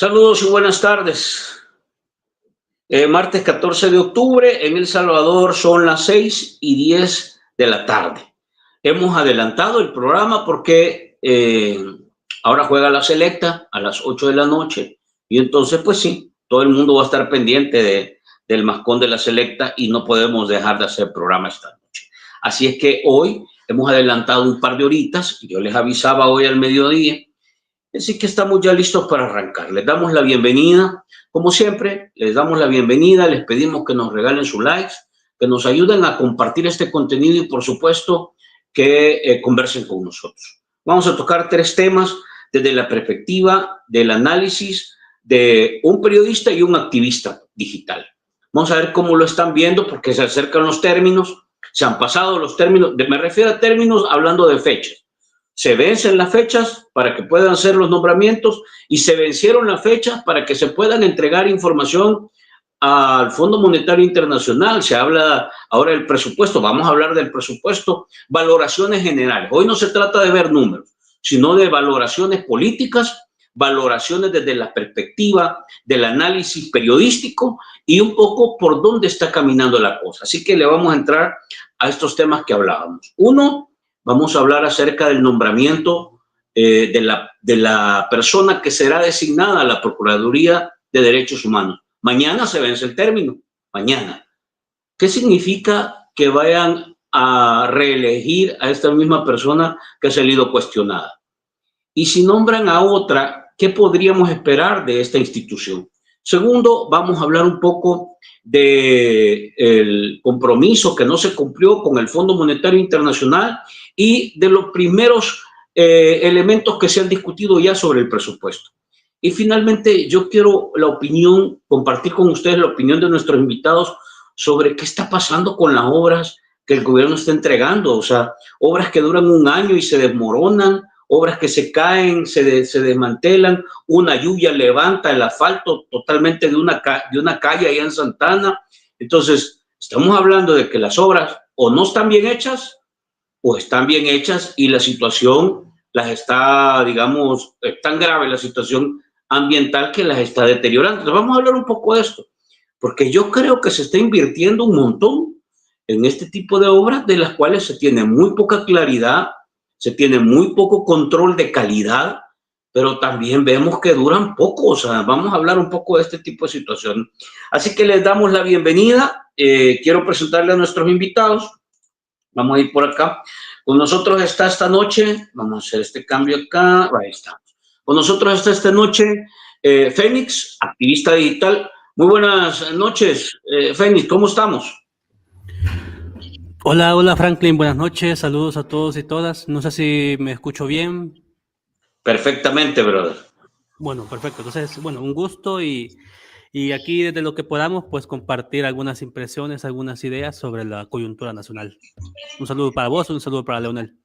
Saludos y buenas tardes. Martes 14 de octubre en El Salvador son las 6:10 de la tarde. Hemos adelantado el programa porque ahora juega la selecta a las 8 de la noche y entonces pues sí, todo el mundo va a estar pendiente del mascón de la selecta y no podemos dejar de hacer programa esta noche. Así es que hoy hemos adelantado un par de horitas, yo les avisaba hoy al mediodía. Así que estamos ya listos para arrancar. Les damos la bienvenida. Como siempre, les damos la bienvenida. Les pedimos que nos regalen sus likes, que nos ayuden a compartir este contenido y, por supuesto, que conversen con nosotros. Vamos a tocar 3 temas desde la perspectiva del análisis de un periodista y un activista digital. Vamos a ver cómo lo están viendo porque se acercan los términos. Se han pasado los términos. Me refiero a términos hablando de fechas. Se vencen las fechas para que puedan ser los nombramientos y se vencieron las fechas para que se puedan entregar información al Fondo Monetario Internacional. Se habla ahora del presupuesto, vamos a hablar del presupuesto, valoraciones generales. Hoy no se trata de ver números, sino de valoraciones políticas, valoraciones desde la perspectiva del análisis periodístico y un poco por dónde está caminando la cosa. Así que le vamos a entrar a estos temas que hablábamos. Uno, vamos a hablar acerca del nombramiento de la persona que será designada a la Procuraduría de Derechos Humanos. Mañana se vence el término, mañana. ¿Qué significa que vayan a reelegir a esta misma persona que ha salido cuestionada? Y si nombran a otra, ¿qué podríamos esperar de esta institución? Segundo, vamos a hablar un poco del compromiso que no se cumplió con el Fondo Monetario Internacional y de los primeros elementos que se han discutido ya sobre el presupuesto. Y finalmente, yo quiero compartir con ustedes la opinión de nuestros invitados sobre qué está pasando con las obras que el gobierno está entregando. O sea, obras que duran un año y se desmoronan, obras que se caen, se desmantelan, una lluvia levanta el asfalto totalmente de una calle allá en Santana. Entonces, estamos hablando de que las obras o no están bien hechas o están bien hechas y la situación las está, digamos, es tan grave la situación ambiental que las está deteriorando. Entonces, vamos a hablar un poco de esto, porque yo creo que se está invirtiendo un montón en este tipo de obras de las cuales se tiene muy poca claridad, se tiene muy poco control de calidad, pero también vemos que duran poco. O sea, vamos a hablar un poco de este tipo de situación. Así que les damos la bienvenida. Quiero presentarle a nuestros invitados. Vamos a ir por acá. Con nosotros está esta noche, vamos a hacer este cambio acá, ahí está. Con nosotros está esta noche Fénix, activista digital. Muy buenas noches, Fénix, ¿cómo estamos? Hola Franklin, buenas noches, saludos a todos y todas. No sé si me escucho bien. Perfectamente, brother. Bueno, perfecto. Entonces, bueno, un gusto y aquí desde lo que podamos, pues compartir algunas impresiones, algunas ideas sobre la coyuntura nacional. Un saludo para vos, un saludo para Leonel.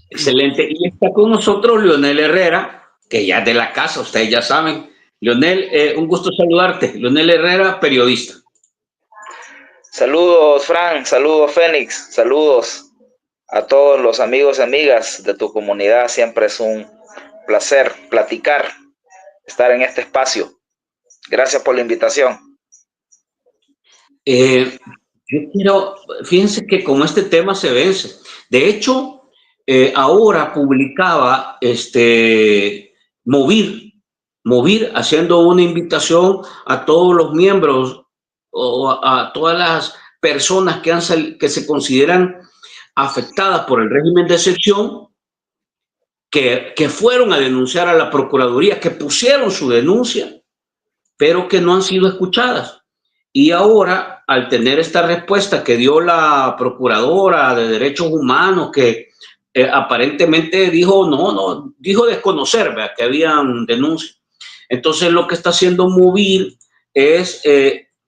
Excelente. Y está con nosotros Leonel Herrera, que ya es de la casa, ustedes ya saben. Leonel, un gusto saludarte. Leonel Herrera, periodista. Saludos, Frank, saludos, Fénix, saludos a todos los amigos y amigas de tu comunidad. Siempre es un placer platicar, estar en este espacio. Gracias por la invitación. Fíjense que con este tema se vence. De hecho, ahora publicaba Movir haciendo una invitación a todos los miembros o a todas las personas que se consideran afectadas por el régimen de excepción, que fueron a denunciar a la Procuraduría, que pusieron su denuncia, pero que no han sido escuchadas. Y ahora, al tener esta respuesta que dio la Procuradora de Derechos Humanos, que aparentemente dijo desconocer, ¿verdad?, que habían denuncias. Entonces, lo que está haciendo Movir es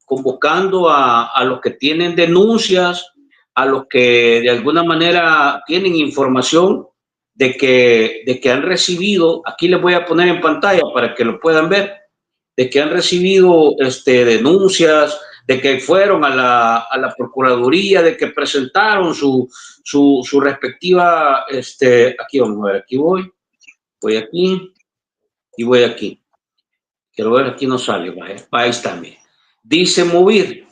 convocando a los que tienen denuncias, a los que de alguna manera tienen información de que han recibido, aquí les voy a poner en pantalla para que lo puedan ver, de que han recibido denuncias, de que fueron a la Procuraduría, de que presentaron su respectiva, aquí vamos a ver, aquí voy aquí y voy aquí. quiero ver, aquí no sale, país también. Dice Movir,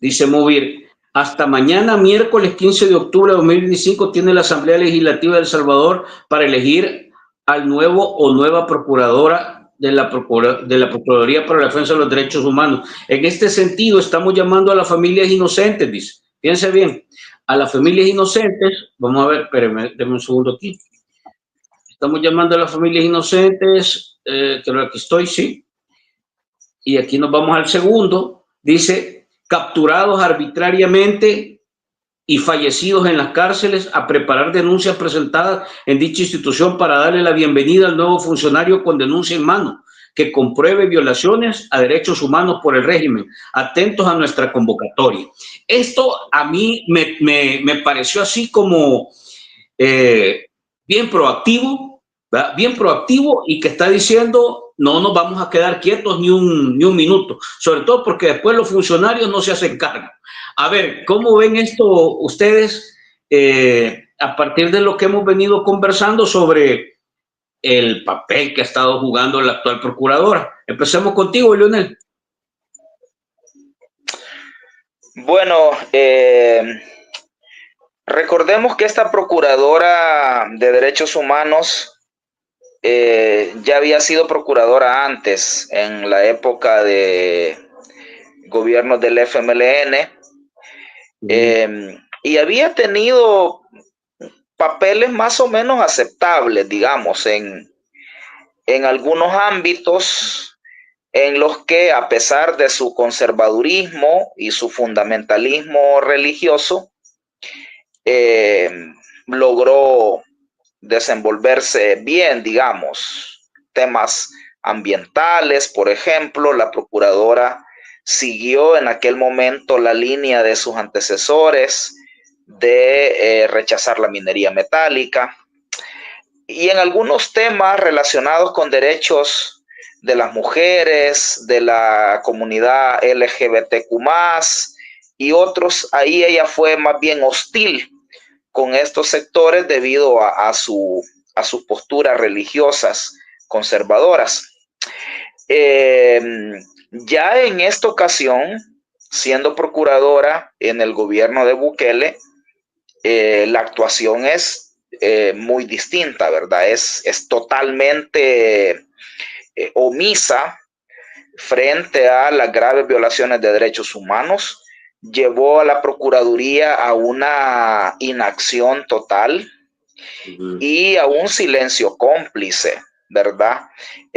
dice Movir, hasta mañana, miércoles 15 de octubre de 2025, tiene la Asamblea Legislativa de El Salvador para elegir al nuevo o nueva procuradora de la Procuraduría para la Defensa de los Derechos Humanos. En este sentido, estamos llamando a las familias inocentes, dice. Fíjense bien, a las familias inocentes, vamos a ver, espérenme, denme un segundo aquí. Estamos llamando a las familias inocentes, creo que aquí estoy, sí. Y aquí nos vamos al segundo, dice, capturados arbitrariamente y fallecidos en las cárceles, a preparar denuncias presentadas en dicha institución para darle la bienvenida al nuevo funcionario con denuncia en mano, que compruebe violaciones a derechos humanos por el régimen. Atentos a nuestra convocatoria. Esto a mí me pareció así como bien proactivo, ¿verdad? Bien proactivo, y que está diciendo no nos vamos a quedar quietos ni un minuto, sobre todo porque después los funcionarios no se hacen cargo. A ver, ¿cómo ven esto ustedes a partir de lo que hemos venido conversando sobre el papel que ha estado jugando la actual procuradora? Empecemos contigo, Leonel. Bueno, recordemos que esta procuradora de derechos humanos ya había sido procuradora antes, en la época de gobierno del FMLN, y había tenido papeles más o menos aceptables, digamos, en algunos ámbitos en los que, a pesar de su conservadurismo y su fundamentalismo religioso, logró desenvolverse bien, digamos. Temas ambientales, por ejemplo, la procuradora siguió en aquel momento la línea de sus antecesores de rechazar la minería metálica, y en algunos temas relacionados con derechos de las mujeres, de la comunidad LGBTQ+, y otros, ahí ella fue más bien hostil con estos sectores debido a sus posturas religiosas conservadoras. Ya en esta ocasión, siendo procuradora en el gobierno de Bukele, la actuación es muy distinta, ¿verdad? Es totalmente omisa frente a las graves violaciones de derechos humanos. Llevó a la Procuraduría a una inacción total y a un silencio cómplice, ¿verdad?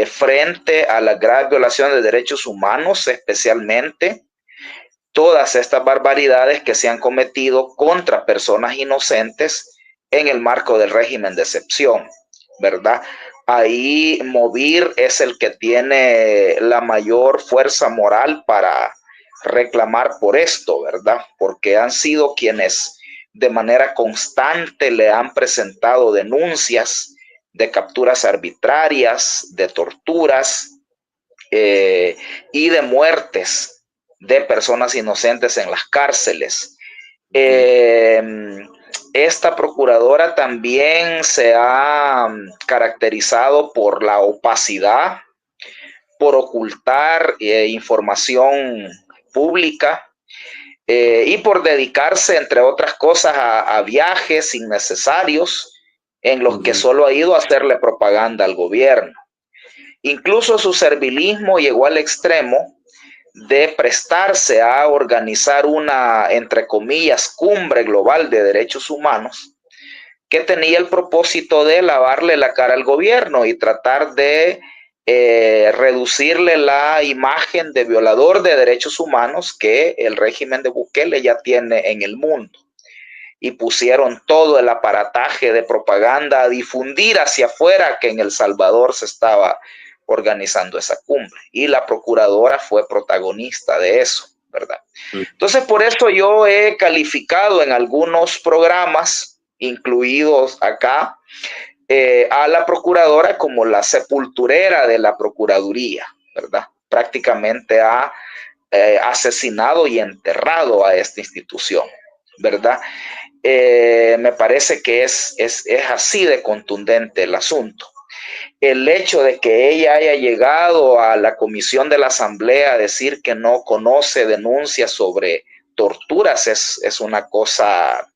Frente a las graves violaciones de derechos humanos, especialmente todas estas barbaridades que se han cometido contra personas inocentes en el marco del régimen de excepción, ¿verdad? Ahí Movir es el que tiene la mayor fuerza moral para reclamar por esto, ¿verdad? Porque han sido quienes de manera constante le han presentado denuncias de capturas arbitrarias, de torturas y de muertes de personas inocentes en las cárceles. Esta procuradora también se ha caracterizado por la opacidad, por ocultar información pública y por dedicarse, entre otras cosas, a viajes innecesarios en los que solo ha ido a hacerle propaganda al gobierno. Incluso su servilismo llegó al extremo de prestarse a organizar una, entre comillas, cumbre global de derechos humanos que tenía el propósito de lavarle la cara al gobierno y tratar de reducirle la imagen de violador de derechos humanos que el régimen de Bukele ya tiene en el mundo. Y pusieron todo el aparataje de propaganda a difundir hacia afuera que en El Salvador se estaba organizando esa cumbre, y la procuradora fue protagonista de eso, ¿verdad? Entonces, por eso yo he calificado en algunos programas, incluidos acá, a la procuradora como la sepulturera de la procuraduría, ¿verdad? Prácticamente ha asesinado y enterrado a esta institución, ¿verdad? Me parece que es así de contundente el asunto. el hecho de que ella haya llegado a la comisión de la Asamblea a decir que no conoce denuncias sobre torturas es una cosa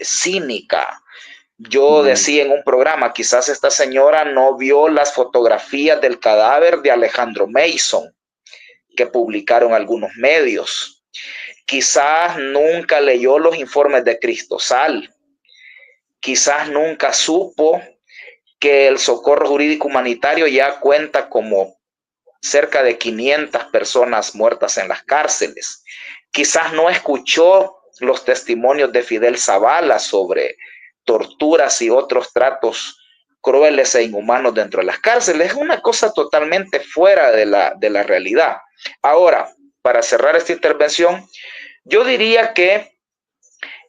cínica. Yo decía en un programa, quizás esta señora no vio las fotografías del cadáver de Alejandro Mason que publicaron algunos medios. Quizás nunca leyó los informes de Cristosal. Quizás nunca supo que el socorro jurídico humanitario ya cuenta como cerca de 500 personas muertas en las cárceles. Quizás no escuchó los testimonios de Fidel Zavala sobre torturas y otros tratos crueles e inhumanos dentro de las cárceles. Es una cosa totalmente fuera de la realidad. Ahora, para cerrar esta intervención, yo diría que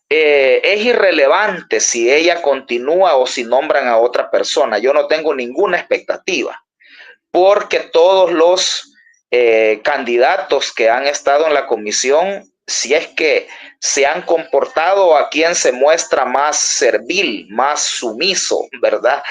es irrelevante si ella continúa o si nombran a otra persona. Yo no tengo ninguna expectativa, porque todos los candidatos que han estado en la comisión, si es que se han comportado a quien se muestra más servil, más sumiso, ¿verdad?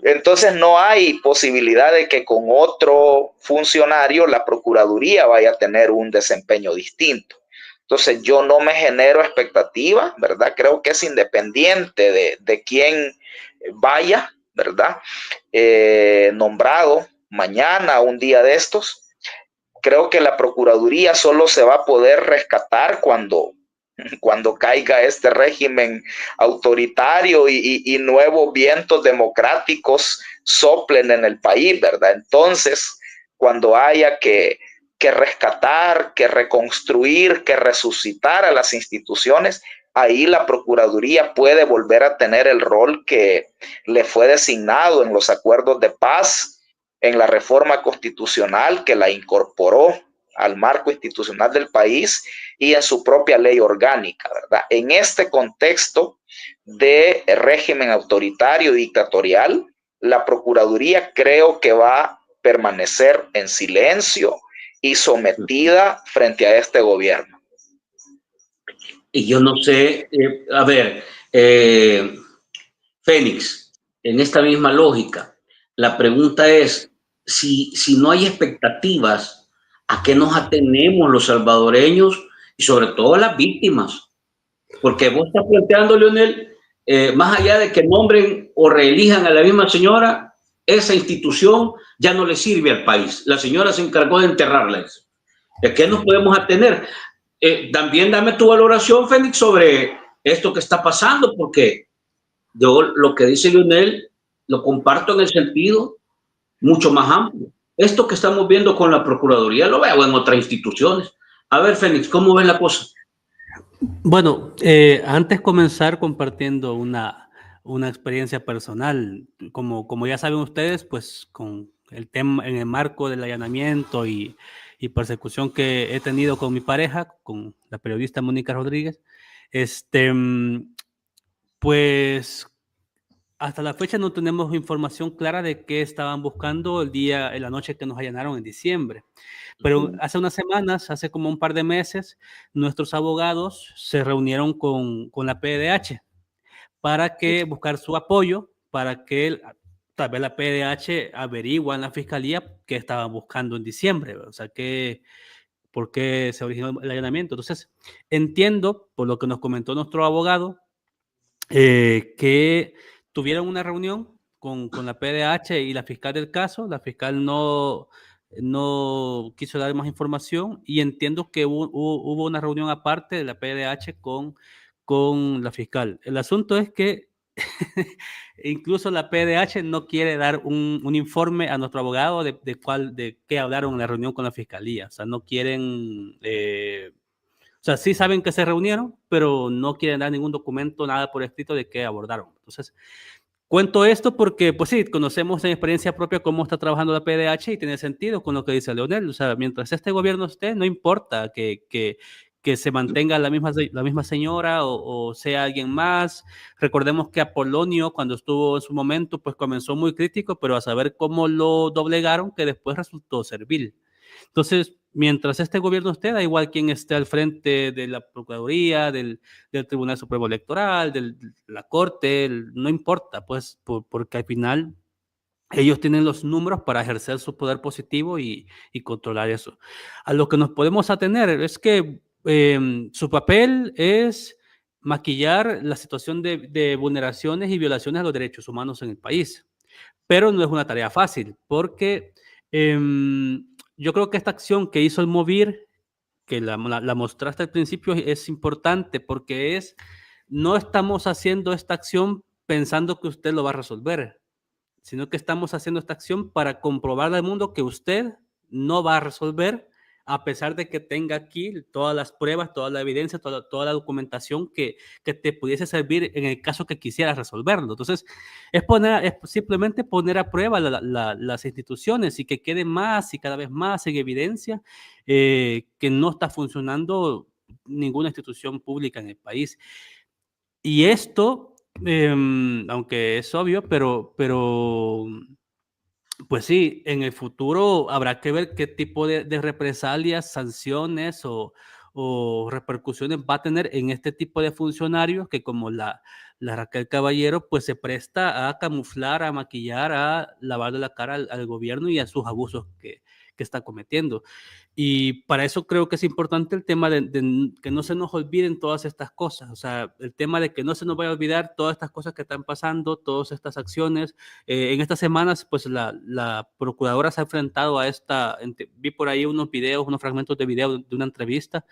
Entonces no hay posibilidad de que con otro funcionario la Procuraduría vaya a tener un desempeño distinto. Entonces yo no me genero expectativa, ¿verdad? Creo que es independiente de quién vaya, ¿verdad? Nombrado mañana, un día de estos. Creo que la Procuraduría solo se va a poder rescatar cuando caiga este régimen autoritario y nuevos vientos democráticos soplen en el país, ¿verdad? Entonces, cuando haya que rescatar, que reconstruir, que resucitar a las instituciones, ahí la Procuraduría puede volver a tener el rol que le fue designado en los acuerdos de paz, en la reforma constitucional que la incorporó al marco institucional del país y en su propia ley orgánica, ¿verdad? En este contexto de régimen autoritario y dictatorial, la Procuraduría creo que va a permanecer en silencio y sometida frente a este gobierno. Y yo no sé, Fénix, en esta misma lógica, la pregunta es, si no hay expectativas, ¿a qué nos atenemos los salvadoreños y sobre todo las víctimas? Porque vos estás planteando, Leonel, más allá de que nombren o reelijan a la misma señora, esa institución ya no le sirve al país. La señora se encargó de enterrarla. ¿De qué nos podemos atener? También dame tu valoración, Fénix, sobre esto que está pasando, porque yo lo que dice Leonel lo comparto en el sentido mucho más amplio. Esto que estamos viendo con la Procuraduría lo veo en otras instituciones. A ver, Fénix, ¿cómo ves la cosa? Bueno, antes comenzar compartiendo una experiencia personal, como ya saben ustedes, pues con el tema en el marco del allanamiento y persecución que he tenido con mi pareja, con la periodista Mónica Rodríguez, pues hasta la fecha no tenemos información clara de qué estaban buscando en la noche que nos allanaron en diciembre. Pero hace unas semanas, hace como un par de meses, nuestros abogados se reunieron con la PDH para buscar su apoyo, para que tal vez la PDH averigua en la fiscalía qué estaban buscando en diciembre, o sea, por qué se originó el allanamiento. Entonces, entiendo, por lo que nos comentó nuestro abogado, que tuvieron una reunión con la PDH y la fiscal del caso. La fiscal no quiso dar más información y entiendo que hubo una reunión aparte de la PDH con la fiscal. El asunto es que incluso la PDH no quiere dar un informe a nuestro abogado de qué hablaron en la reunión con la fiscalía. O sea, no quieren... o sea, sí saben que se reunieron, pero no quieren dar ningún documento, nada por escrito de qué abordaron. Entonces, cuento esto porque, pues sí, conocemos en experiencia propia cómo está trabajando la PDH y tiene sentido con lo que dice Leonel. O sea, mientras este gobierno esté, no importa que se mantenga la misma señora o sea alguien más. Recordemos que Apolonio, cuando estuvo en su momento, pues comenzó muy crítico, pero a saber cómo lo doblegaron, que después resultó servil. Entonces, mientras este gobierno esté, da igual quién esté al frente de la Procuraduría, del Tribunal Supremo Electoral, de la Corte, no importa, pues, porque al final ellos tienen los números para ejercer su poder positivo y controlar eso. A lo que nos podemos atener es que su papel es maquillar la situación de vulneraciones y violaciones a los derechos humanos en el país. Pero no es una tarea fácil, porque yo creo que esta acción que hizo el MOVIR, que la mostraste al principio, es importante porque no estamos haciendo esta acción pensando que usted lo va a resolver, sino que estamos haciendo esta acción para comprobarle al mundo que usted no va a resolver, a pesar de que tenga aquí todas las pruebas, toda la evidencia, toda la documentación que te pudiese servir en el caso que quisieras resolverlo. Entonces, es simplemente poner a prueba las instituciones y que quede más y cada vez más en evidencia que no está funcionando ninguna institución pública en el país. Y esto, aunque es obvio, pero pues sí, en el futuro habrá que ver qué tipo de represalias, sanciones o repercusiones va a tener en este tipo de funcionarios que, como la Raquel Caballero, pues se presta a camuflar, a maquillar, a lavarle la cara al gobierno y a sus abusos que está cometiendo. Y para eso creo que es importante el tema de que no se nos olviden todas estas cosas, o sea, el tema de que no se nos vaya a olvidar todas estas cosas que están pasando, todas estas acciones. En estas semanas, pues la procuradora se ha enfrentado a vi por ahí unos videos, unos fragmentos de video de una entrevista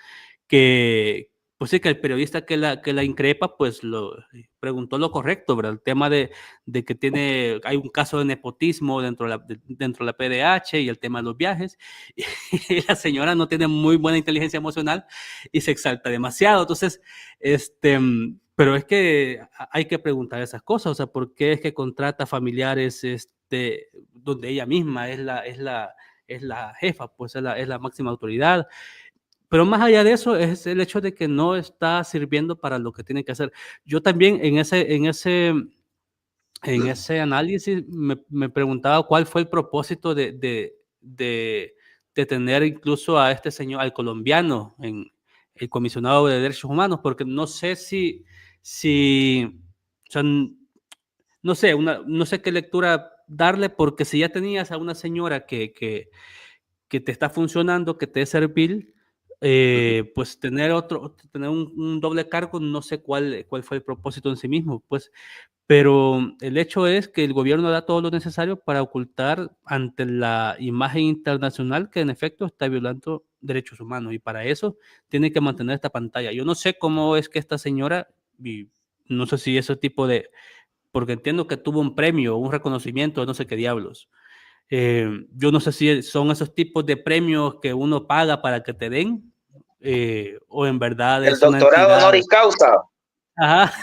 que, pues sí, que el periodista que la increpa, pues preguntó lo correcto, ¿verdad? El tema de que hay un caso de nepotismo dentro de la PDH y el tema de los viajes, y la señora no tiene muy buena inteligencia emocional y se exalta demasiado. Entonces, pero es que hay que preguntar esas cosas, o sea, ¿por qué es que contrata familiares donde ella misma es la jefa, pues es la máxima autoridad? Pero más allá de eso es el hecho de que no está sirviendo para lo que tiene que hacer. Yo también en ese análisis me preguntaba cuál fue el propósito de tener incluso a este señor, al colombiano, en el comisionado de derechos humanos, porque no sé o sea, no sé qué lectura darle, porque si ya tenías a una señora que te está funcionando, que te es servil, pues tener un doble cargo, no sé cuál fue el propósito en sí mismo, pues, pero el hecho es que el gobierno da todo lo necesario para ocultar ante la imagen internacional que en efecto está violando derechos humanos, y para eso tiene que mantener esta pantalla. Yo no sé cómo es que esta señora, y no sé si ese tipo porque entiendo que tuvo un premio, un reconocimiento, no sé qué diablos. Yo no sé si son esos tipos de premios que uno paga para que te den, o en verdad el es una doctorado entidad. honoris causa. Ajá.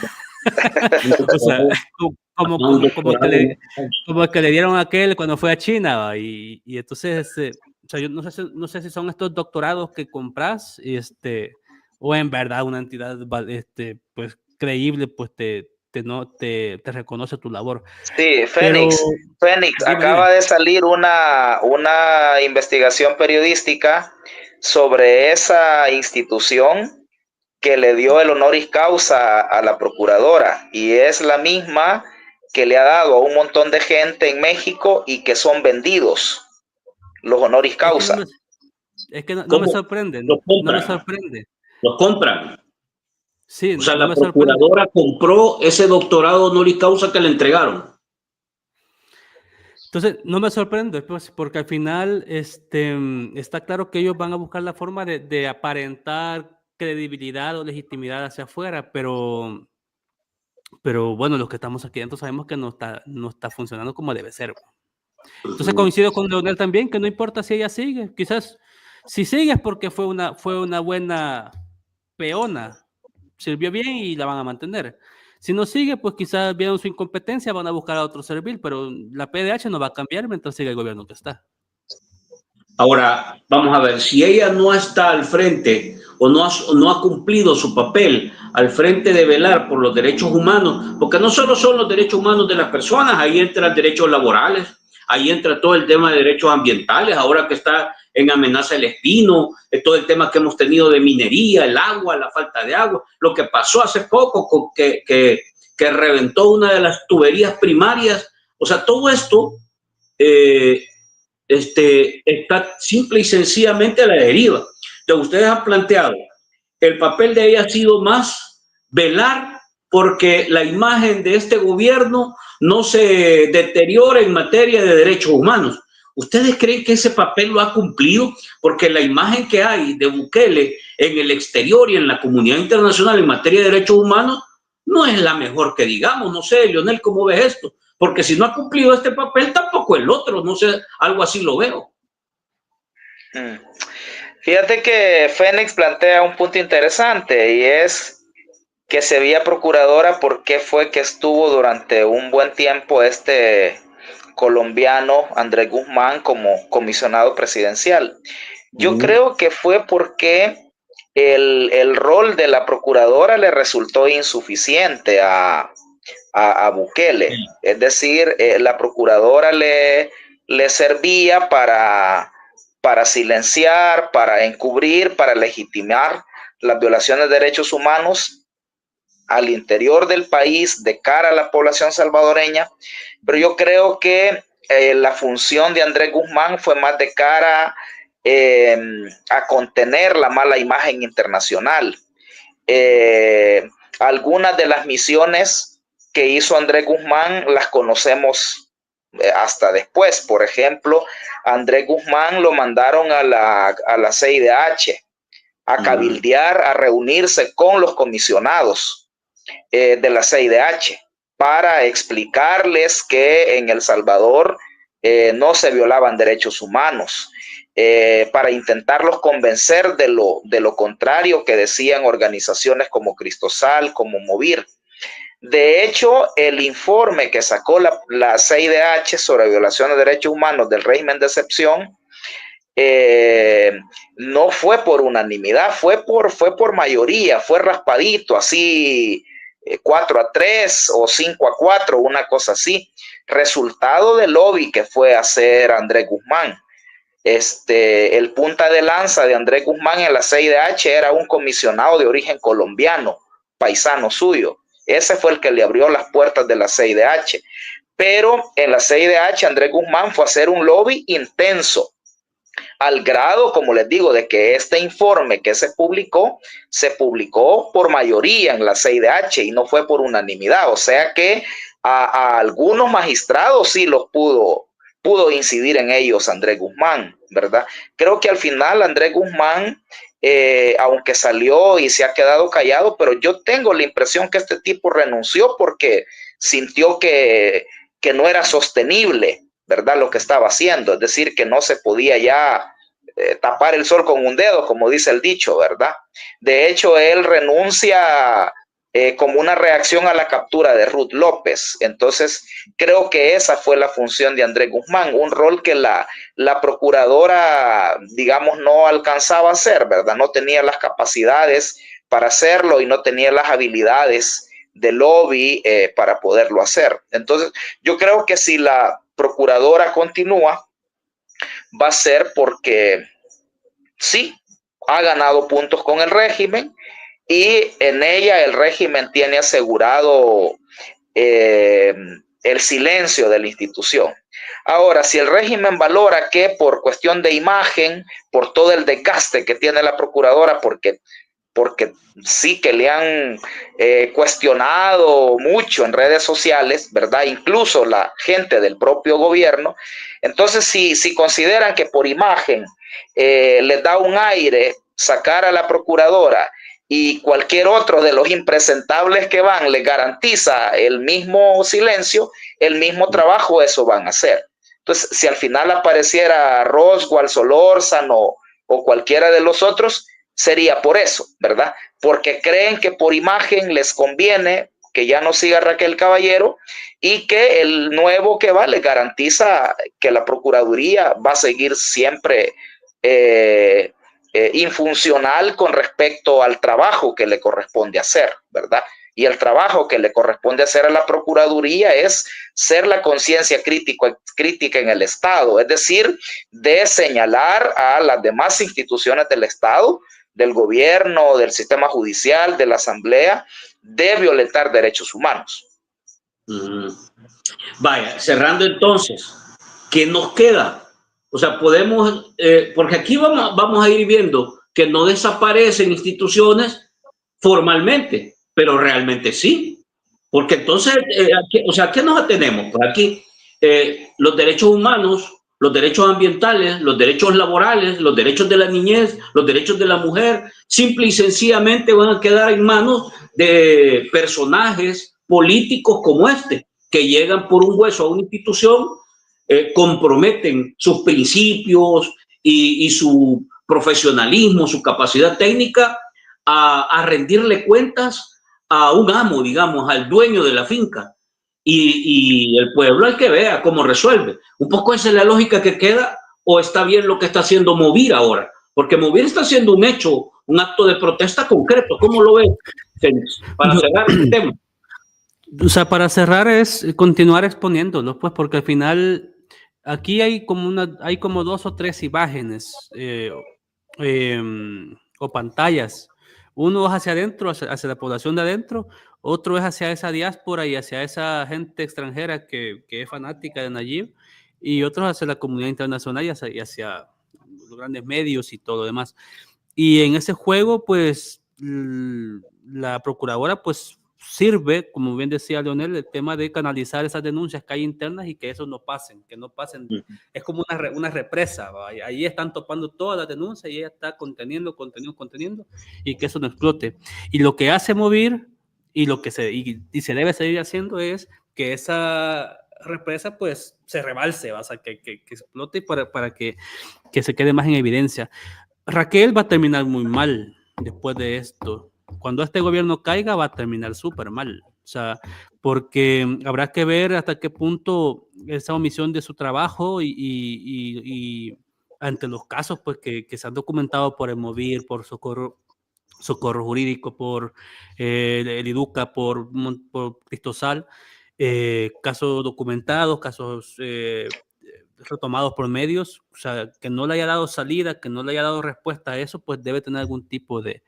O sea, como que le dieron a aquel cuando fue a China, y entonces, o sea, yo no sé si son estos doctorados que compras, o en verdad una entidad, pues creíble, pues te reconoce tu labor. Sí, Fénix, acaba de salir una investigación periodística sobre esa institución que le dio el honoris causa a la procuradora, y es la misma que le ha dado a un montón de gente en México y que son vendidos los honoris causa. Es que no me sorprende, no me sorprende. Los compran. Sí, o sea, la procuradora compró ese doctorado honoris causa que le entregaron. Entonces, no me sorprende, pues, porque al final está claro que ellos van a buscar la forma de aparentar credibilidad o legitimidad hacia afuera, pero bueno, los que estamos aquí dentro sabemos que no está funcionando como debe ser. Entonces coincido con Leonel también, que no importa si ella sigue, quizás si sigue es porque fue una buena peona, sirvió bien y la van a mantener. Si no sigue, pues quizás vieron su incompetencia, van a buscar a otro servil, pero la PDH no va a cambiar mientras siga el gobierno que está. Ahora, vamos a ver, si ella no está al frente o no ha cumplido su papel al frente de velar por los derechos humanos, porque no solo son los derechos humanos de las personas, ahí entran derechos laborales, ahí entra todo el tema de derechos ambientales, ahora que está en amenaza el espino, todo el tema que hemos tenido de minería, el agua, la falta de agua, lo que pasó hace poco que reventó una de las tuberías primarias, o sea, todo esto está simple y sencillamente a la deriva. Entonces, ustedes han planteado, el papel de ella ha sido más velar porque la imagen de este gobierno no se deteriore en materia de derechos humanos. ¿Ustedes creen que ese papel lo ha cumplido? Porque la imagen que hay de Bukele en el exterior y en la comunidad internacional en materia de derechos humanos no es la mejor que digamos. No sé, Leonel, ¿cómo ves esto? Porque si no ha cumplido este papel, tampoco el otro. No sé, algo así lo veo. Fíjate que Fénix plantea un punto interesante y es que se veía procuradora porque fue que estuvo durante un buen tiempo este colombiano Andrés Guzmán como comisionado presidencial. Yo creo que fue porque el rol de la procuradora le resultó insuficiente a Bukele. Es decir, la procuradora le servía para silenciar, para encubrir, para legitimar las violaciones de derechos humanos al interior del país de cara a la población salvadoreña, pero yo creo que la función de Andrés Guzmán fue más de cara a contener la mala imagen internacional. Algunas de las misiones que hizo Andrés Guzmán las conocemos hasta después. Por ejemplo, Andrés Guzmán lo mandaron a la CIDH a cabildear, a reunirse con los comisionados de la CIDH para explicarles que en El Salvador no se violaban derechos humanos, para intentarlos convencer de lo contrario que decían organizaciones como Cristosal, como Movir. De hecho, el informe que sacó la CIDH sobre violaciones de derechos humanos del régimen de excepción no fue por unanimidad, fue por mayoría, fue raspadito, así 4-3 o 5-4, una cosa así, resultado del lobby que fue a hacer Andrés Guzmán. El punta de lanza de Andrés Guzmán en la CIDH era un comisionado de origen colombiano, paisano suyo. Ese fue el que le abrió las puertas de la CIDH. Pero en la CIDH Andrés Guzmán fue a hacer un lobby intenso, al grado, como les digo, de que este informe que se publicó por mayoría en la CIDH y no fue por unanimidad. O sea que a algunos magistrados sí los pudo incidir en ellos Andrés Guzmán, ¿verdad? Creo que al final Andrés Guzmán, aunque salió y se ha quedado callado, pero yo tengo la impresión que este tipo renunció porque sintió que no era sostenible, ¿verdad? Lo que estaba haciendo, es decir, que no se podía ya tapar el sol con un dedo, como dice el dicho, ¿verdad? De hecho, él renuncia como una reacción a la captura de Ruth López. Entonces, creo que esa fue la función de Andrés Guzmán, un rol que la procuradora, digamos, no alcanzaba a hacer, ¿verdad? No tenía las capacidades para hacerlo y no tenía las habilidades de lobby para poderlo hacer. Entonces, yo creo que si la procuradora continúa, va a ser porque sí, ha ganado puntos con el régimen y en ella el régimen tiene asegurado el silencio de la institución. Ahora, si el régimen valora que por cuestión de imagen, por todo el desgaste que tiene la procuradora, porque sí que le han cuestionado mucho en redes sociales, ¿verdad? Incluso la gente del propio gobierno. Entonces, si consideran que por imagen les da un aire sacar a la procuradora y cualquier otro de los impresentables que van les garantiza el mismo silencio, el mismo trabajo, eso van a hacer. Entonces, si al final apareciera Roswell, Solórzano o cualquiera de los otros, sería por eso, ¿verdad? Porque creen que por imagen les conviene que ya no siga Raquel Caballero y que el nuevo que va les garantiza que la Procuraduría va a seguir siempre infuncional con respecto al trabajo que le corresponde hacer, ¿verdad? Y el trabajo que le corresponde hacer a la Procuraduría es ser la conciencia crítica en el Estado, es decir, de señalar a las demás instituciones del Estado, del gobierno, del sistema judicial, de la Asamblea, de violentar derechos humanos. Vaya, cerrando entonces, ¿qué nos queda? O sea, podemos, porque aquí vamos a ir viendo que no desaparecen instituciones formalmente, pero realmente sí. Porque entonces, o sea, ¿a qué nos atenemos? Pues aquí los derechos humanos, los derechos ambientales, los derechos laborales, los derechos de la niñez, los derechos de la mujer, simple y sencillamente van a quedar en manos de personajes políticos como este, que llegan por un hueso a una institución, comprometen sus principios y su profesionalismo, su capacidad técnica a rendirle cuentas a un amo, digamos, al dueño de la finca, y el pueblo hay que vea cómo resuelve. Un poco esa es la lógica que queda, o está bien lo que está haciendo Movir ahora, porque Movir está haciendo un hecho, un acto de protesta concreto. ¿Cómo lo ves, Félix? Para cerrar el tema. O sea, para cerrar es continuar exponiéndolo, pues, porque al final aquí hay como 2 o 3 imágenes o pantallas. Uno es hacia adentro, hacia la población de adentro, otro es hacia esa diáspora y hacia esa gente extranjera que es fanática de Nayib, y otro hacia la comunidad internacional y hacia los grandes medios y todo lo demás. Y en ese juego, pues, la procuradora, pues, sirve, como bien decía Leonel, el tema de canalizar esas denuncias que hay internas y que eso no pasen, que no pasen. Es como una represa, ¿va? Ahí están topando todas las denuncias y ella está conteniendo, y que eso no explote. Y lo que hace Movir y lo que se debe seguir haciendo es que esa represa, pues, se rebalse, ¿va? O sea, que explote para que se quede más en evidencia. Raquel va a terminar muy mal después de esto. Cuando este gobierno caiga, va a terminar súper mal. O sea, porque habrá que ver hasta qué punto esa omisión de su trabajo y ante los casos, pues, que se han documentado por el Movir, por Socorro Jurídico, por el IDUCA, por Cristosal, casos documentados, casos retomados por medios, o sea, que no le haya dado salida, que no le haya dado respuesta a eso, pues debe tener algún tipo de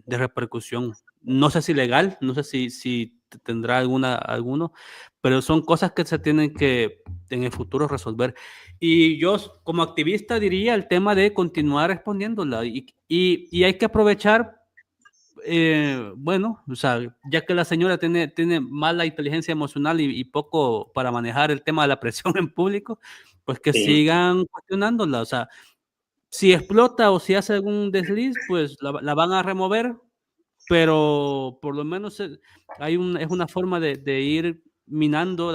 repercusión. No sé si legal, no sé si tendrá alguno, pero son cosas que se tienen que en el futuro resolver. Y yo como activista diría el tema de continuar respondiéndola y hay que aprovechar, bueno, o sea, ya que la señora tiene mala inteligencia emocional y poco para manejar el tema de la presión en público, pues que sigan cuestionándola. O sea, si explota o si hace algún desliz, pues la van a remover, pero por lo menos es una forma de ir minando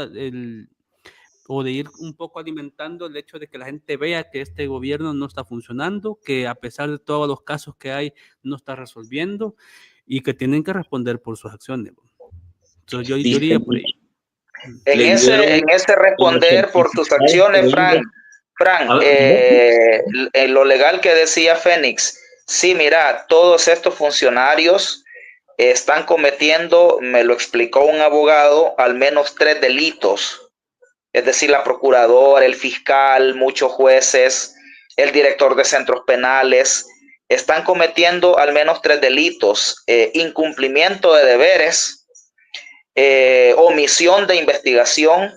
o de ir un poco alimentando el hecho de que la gente vea que este gobierno no está funcionando, que a pesar de todos los casos que hay, no está resolviendo y que tienen que responder por sus acciones. Entonces yo diría por ahí. En ese responder por tus acciones, Frank, lo legal que decía Fénix, sí, mira, todos estos funcionarios están cometiendo, me lo explicó un abogado, al menos 3 delitos. Es decir, la procuradora, el fiscal, muchos jueces, el director de centros penales, están cometiendo al menos 3 delitos: incumplimiento de deberes, omisión de investigación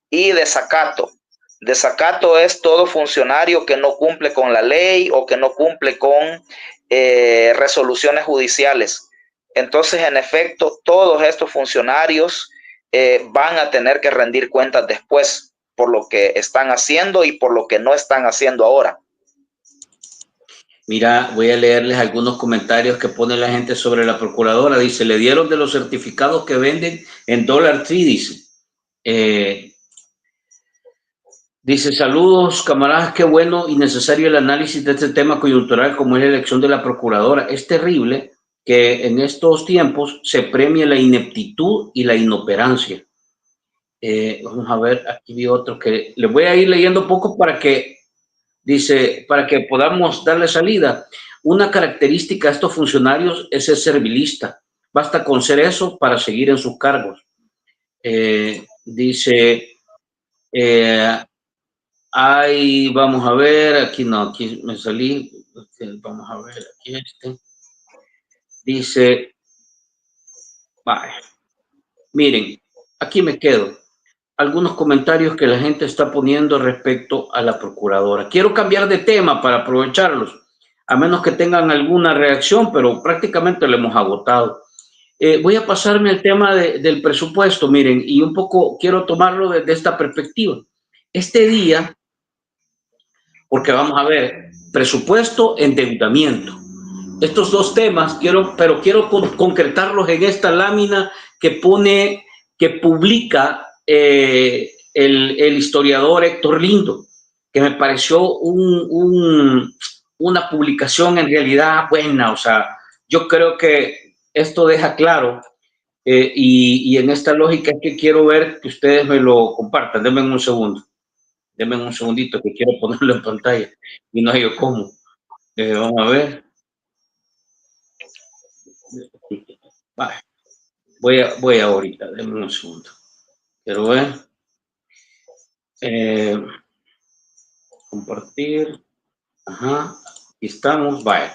y desacato. Desacato es todo funcionario que no cumple con la ley o que no cumple con resoluciones judiciales. Entonces, en efecto, todos estos funcionarios van a tener que rendir cuentas después por lo que están haciendo y por lo que no están haciendo ahora. Mira, voy a leerles algunos comentarios que pone la gente sobre la procuradora. Dice, le dieron de los certificados que venden en Dollar Tree, dice. Dice, saludos, camaradas, qué bueno y necesario el análisis de este tema coyuntural como es la elección de la procuradora. Es terrible que en estos tiempos se premie la ineptitud y la inoperancia. Vamos a ver, aquí vi otro que le voy a ir leyendo poco para que, dice, para que podamos darle salida. Una característica de estos funcionarios es ser servilista. basta con ser eso para seguir en sus cargos. Dice, vamos a ver, aquí no, aquí me salí, vamos a ver, aquí dice, vale, miren, aquí me quedo. Algunos comentarios que la gente está poniendo respecto a la procuradora. Quiero cambiar de tema para aprovecharlos, a menos que tengan alguna reacción, pero prácticamente lo hemos agotado. Voy a pasarme al tema del presupuesto, miren, y un poco quiero tomarlo desde esta perspectiva. Este día, porque vamos a ver, presupuesto, endeudamiento. Estos dos temas quiero concretarlos en esta lámina que publica el historiador Héctor Lindo, que me pareció una publicación en realidad buena. O sea, yo creo que esto deja claro, y en esta lógica es que quiero ver que ustedes me lo compartan. Denme un segundo. Denme un segundito que quiero ponerlo en pantalla y no sé yo cómo. Vamos a ver. Vale. Voy ahorita, denme un segundo. Quiero ver. Compartir. Ajá. Aquí estamos. Vale.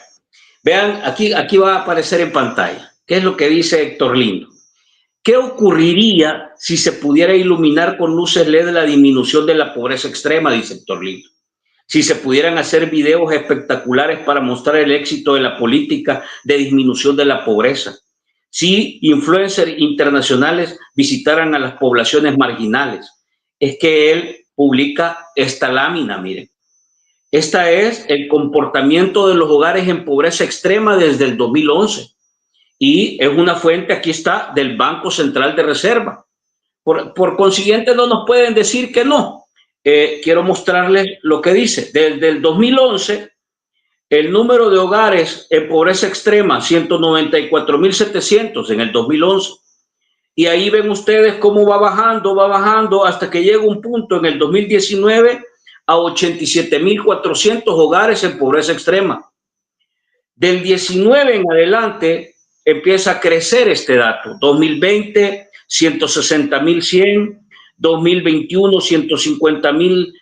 Vean, aquí va a aparecer en pantalla. ¿Qué es lo que dice Héctor Lindo? ¿Qué ocurriría si se pudiera iluminar con luces LED la disminución de la pobreza extrema? Dice Héctor Lindo. Si se pudieran hacer videos espectaculares para mostrar el éxito de la política de disminución de la pobreza. Si influencers internacionales visitaran a las poblaciones marginales. Es que él publica esta lámina, miren. Esta es el comportamiento de los hogares en pobreza extrema desde el 2011. Y es una fuente, aquí está, del Banco Central de Reserva. Por consiguiente, no nos pueden decir que no. Quiero mostrarles lo que dice. Desde el 2011, el número de hogares en pobreza extrema, 194.700 en el 2011. Y ahí ven ustedes cómo va bajando hasta que llega un punto en el 2019 a 87.400 hogares en pobreza extrema. Del 19 en adelante empieza a crecer este dato. 2020, 160.100, 2021, 150.000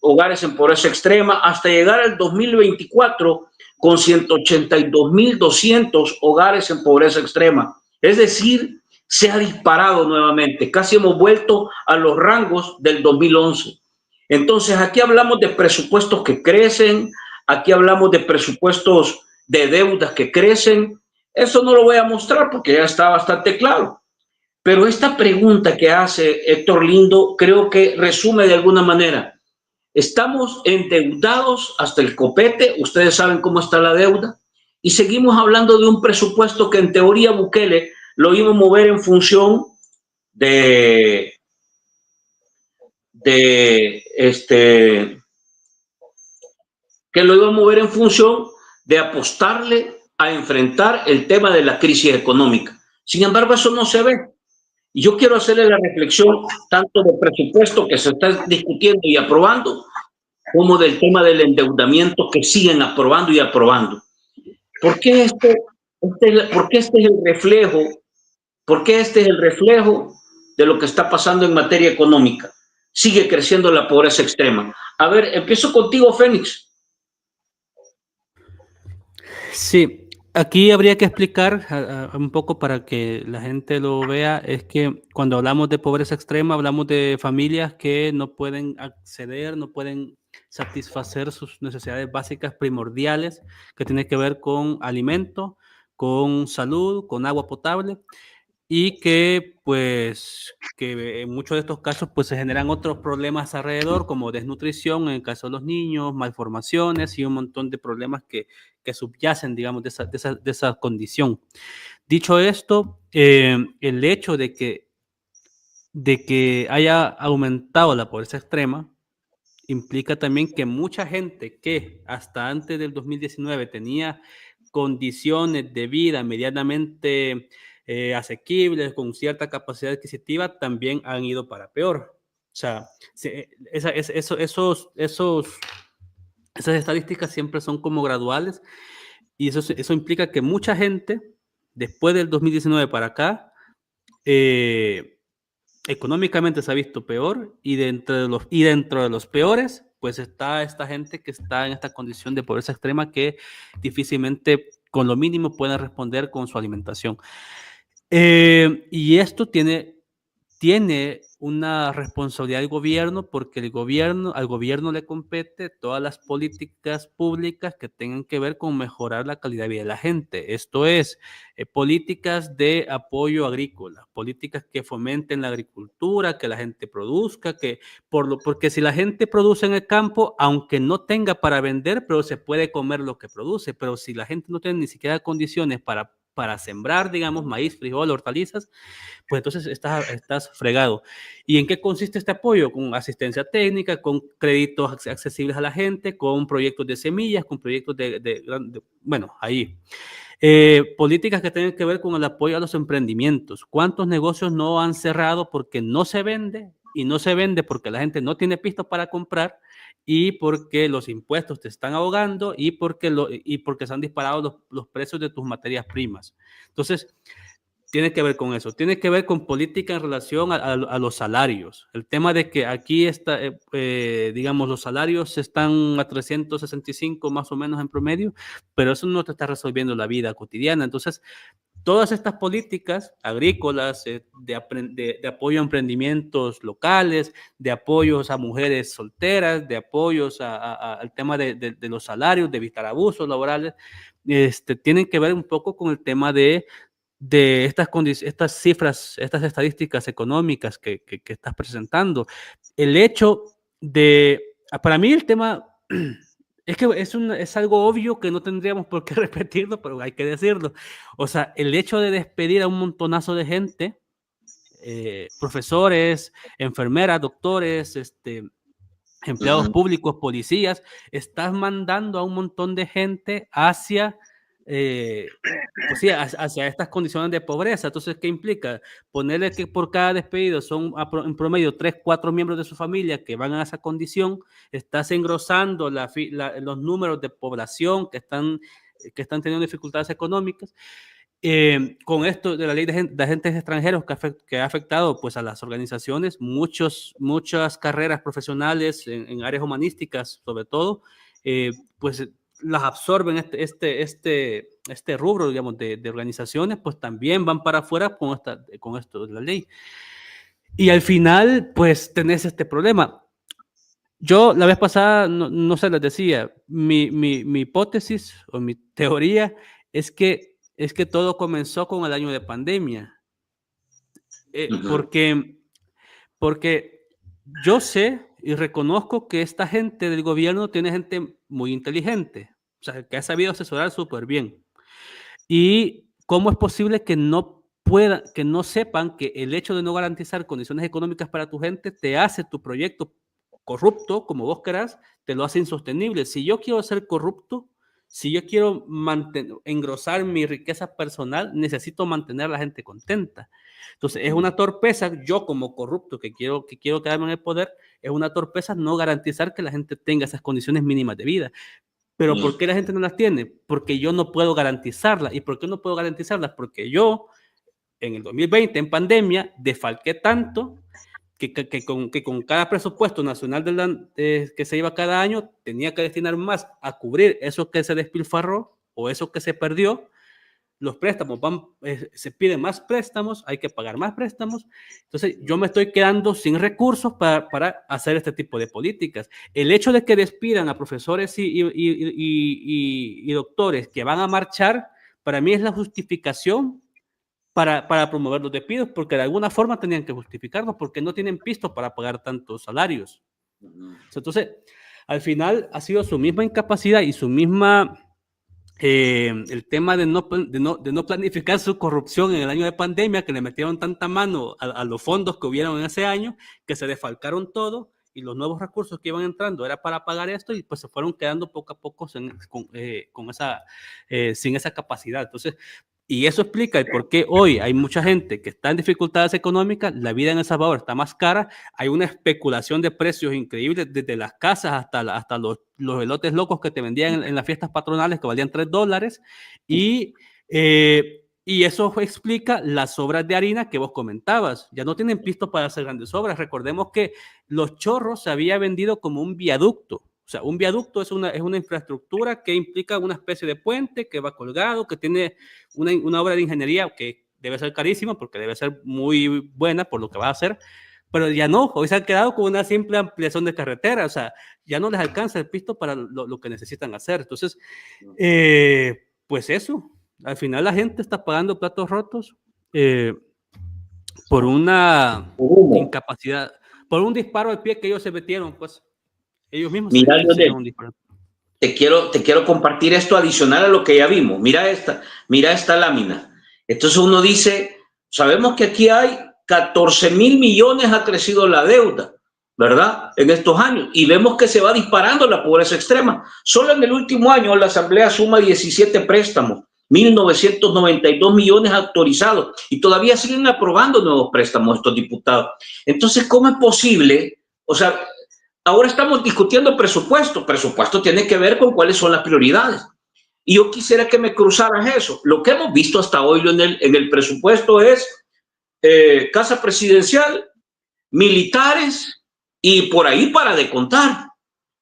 hogares en pobreza extrema, hasta llegar al 2024 con 182.200 hogares en pobreza extrema. Es decir, se ha disparado nuevamente, casi hemos vuelto a los rangos del 2011. Entonces, aquí hablamos de presupuestos que crecen, aquí hablamos de presupuestos de deudas que crecen. Eso no lo voy a mostrar porque ya está bastante claro. Pero esta pregunta que hace Héctor Lindo creo que resume de alguna manera. Estamos endeudados hasta el copete, ustedes saben cómo está la deuda, y seguimos hablando de un presupuesto que en teoría Bukele lo iba a mover en función que lo iba a mover en función de apostarle a enfrentar el tema de la crisis económica. Sin embargo, eso no se ve. Y yo quiero hacerle la reflexión tanto del presupuesto que se está discutiendo y aprobando, como del tema del endeudamiento que siguen aprobando y aprobando. ¿Por qué este es el reflejo? ¿Por qué este es el reflejo de lo que está pasando en materia económica? Sigue creciendo la pobreza extrema. A ver, empiezo contigo, Fénix. Sí, aquí habría que explicar un poco para que la gente lo vea, es que cuando hablamos de pobreza extrema, hablamos de familias que no pueden acceder, no pueden satisfacer sus necesidades básicas primordiales, que tienen que ver con alimento, con salud, con agua potable, y que pues que en muchos de estos casos pues se generan otros problemas alrededor como desnutrición en el caso de los niños, malformaciones y un montón de problemas que subyacen, digamos, de esa condición. Dicho esto, el hecho de que haya aumentado la pobreza extrema implica también que mucha gente que hasta antes del 2019 tenía condiciones de vida medianamente asequibles, con cierta capacidad adquisitiva, también han ido para peor. O sea, esas estadísticas siempre son como graduales y eso implica que mucha gente después del 2019 para acá, económicamente se ha visto peor y dentro de los peores, pues está esta gente que está en esta condición de pobreza extrema que difícilmente con lo mínimo pueden responder con su alimentación. Y esto tiene una responsabilidad del gobierno porque al gobierno le compete todas las políticas públicas que tengan que ver con mejorar la calidad de vida de la gente. Esto es, políticas de apoyo agrícola, políticas que fomenten la agricultura, que la gente produzca, porque si la gente produce en el campo, aunque no tenga para vender, pero se puede comer lo que produce, pero si la gente no tiene ni siquiera condiciones para sembrar, digamos, maíz, frijol, hortalizas, pues entonces estás fregado. ¿Y en qué consiste este apoyo? Con asistencia técnica, con créditos accesibles a la gente, con proyectos de semillas, con proyectos bueno, ahí. Políticas que tienen que ver con el apoyo a los emprendimientos. ¿Cuántos negocios no han cerrado porque no se vende? Y no se vende porque la gente no tiene pistas para comprar y porque los impuestos te están ahogando y porque se han disparado los precios de tus materias primas. Entonces, tiene que ver con eso, tiene que ver con política en relación a los salarios. El tema de que aquí está, digamos, los salarios están a 365 más o menos en promedio, pero eso no te está resolviendo la vida cotidiana. Entonces, todas estas políticas agrícolas, de apoyo a emprendimientos locales, de apoyos a mujeres solteras, de apoyos al tema de los salarios, de evitar abusos laborales, tienen que ver un poco con el tema de estas cifras, estas estadísticas económicas que estás presentando. El hecho para mí el tema es que es algo obvio que no tendríamos por qué repetirlo, pero hay que decirlo. O sea, el hecho de despedir a un montonazo de gente, profesores, enfermeras, doctores, empleados públicos, policías, estás mandando a un montón de gente hacia pues sí, hacia estas condiciones de pobreza. Entonces, ¿qué implica? Ponerle que por cada despedido son en promedio 3, 4 miembros de su familia que van a esa condición, estás engrosando los números de población que están teniendo dificultades económicas. Con esto de la ley de agentes extranjeros que ha afectado pues, a las organizaciones, muchas carreras profesionales en áreas humanísticas, sobre todo, pues las absorben este rubro, digamos, de organizaciones, pues también van para afuera con esto de la ley. Y al final, pues tenés este problema. Yo la vez pasada, no se les decía, mi hipótesis o mi teoría es que todo comenzó con el año de pandemia. Porque yo sé y reconozco que esta gente del gobierno tiene gente muy inteligente, o sea, que ha sabido asesorar súper bien. ¿Y cómo es posible que no sepan que el hecho de no garantizar condiciones económicas para tu gente te hace tu proyecto corrupto, como vos querás, te lo hace insostenible? Si yo quiero ser corrupto, si yo quiero engrosar mi riqueza personal, necesito mantener a la gente contenta. Entonces, es una torpeza, yo como corrupto que quiero quedarme en el poder, es una torpeza no garantizar que la gente tenga esas condiciones mínimas de vida. Pero ¿por qué la gente no las tiene? Porque yo no puedo garantizarlas. ¿Y por qué no puedo garantizarlas? Porque yo, en el 2020, en pandemia, defalqué tanto que con cada presupuesto nacional que se iba cada año, tenía que destinar más a cubrir eso que se despilfarró o eso que se perdió. Los préstamos se piden más préstamos, hay que pagar más préstamos. Entonces, yo me estoy quedando sin recursos para hacer este tipo de políticas. El hecho de que despidan a profesores y doctores que van a marchar, para mí es la justificación para promover los despidos, porque de alguna forma tenían que justificarlo, porque no tienen pistos para pagar tantos salarios. Entonces, al final ha sido su misma incapacidad y su misma... el tema de no planificar su corrupción en el año de pandemia, que le metieron tanta mano a los fondos que hubieron en ese año, que se desfalcaron todo y los nuevos recursos que iban entrando era para pagar esto y pues se fueron quedando poco a poco sin esa capacidad. Entonces, y eso explica el por qué hoy hay mucha gente que está en dificultades económicas, la vida en El Salvador está más cara, hay una especulación de precios increíbles, desde las casas hasta los elotes locos que te vendían en las fiestas patronales que valían $3, y Y eso explica las obras de harina que vos comentabas. Ya no tienen pisto para hacer grandes obras. Recordemos que Los Chorros se había vendido como un viaducto. O sea, un viaducto es una infraestructura que implica una especie de puente que va colgado, que tiene una obra de ingeniería que debe ser carísima porque debe ser muy buena por lo que va a hacer. Pero ya no, hoy se han quedado con una simple ampliación de carretera. O sea, ya no les alcanza el pisto para lo que necesitan hacer. Entonces, pues eso. Al final la gente está pagando platos rotos por una incapacidad, por un disparo al pie que ellos se metieron, pues ellos mismos se hicieron un disparo. Te quiero compartir esto adicional a lo que ya vimos. Mira esta lámina. Entonces uno dice, sabemos que aquí hay 14,000 millones ha crecido la deuda, ¿verdad? En estos años. Y vemos que se va disparando la pobreza extrema. Solo en el último año la Asamblea suma 17 préstamos. 1.992 millones autorizados y todavía siguen aprobando nuevos préstamos estos diputados. Entonces, ¿cómo es posible? O sea, ahora estamos discutiendo presupuesto. Presupuesto tiene que ver con cuáles son las prioridades. Y yo quisiera que me cruzaras eso. Lo que hemos visto hasta hoy en el presupuesto es casa presidencial, militares y por ahí para de contar,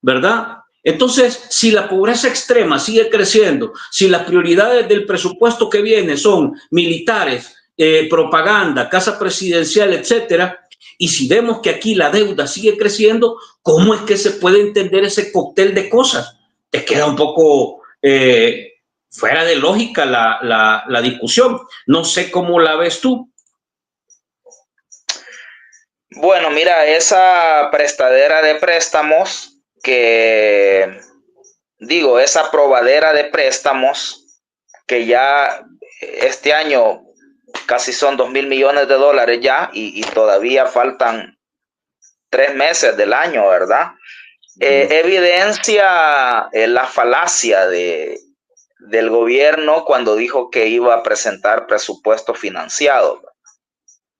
¿verdad? Entonces, si la pobreza extrema sigue creciendo, si las prioridades del presupuesto que viene son militares, propaganda, casa presidencial, etcétera, y si vemos que aquí la deuda sigue creciendo, ¿cómo es que se puede entender ese cóctel de cosas? Te queda un poco fuera de lógica la discusión. No sé cómo la ves tú. Bueno, mira, esa prestadera de préstamos esa probadera de préstamos que ya este año casi son 2,000 millones de dólares ya y todavía faltan 3 meses del año, ¿verdad? Evidencia la falacia del gobierno cuando dijo que iba a presentar presupuesto financiado,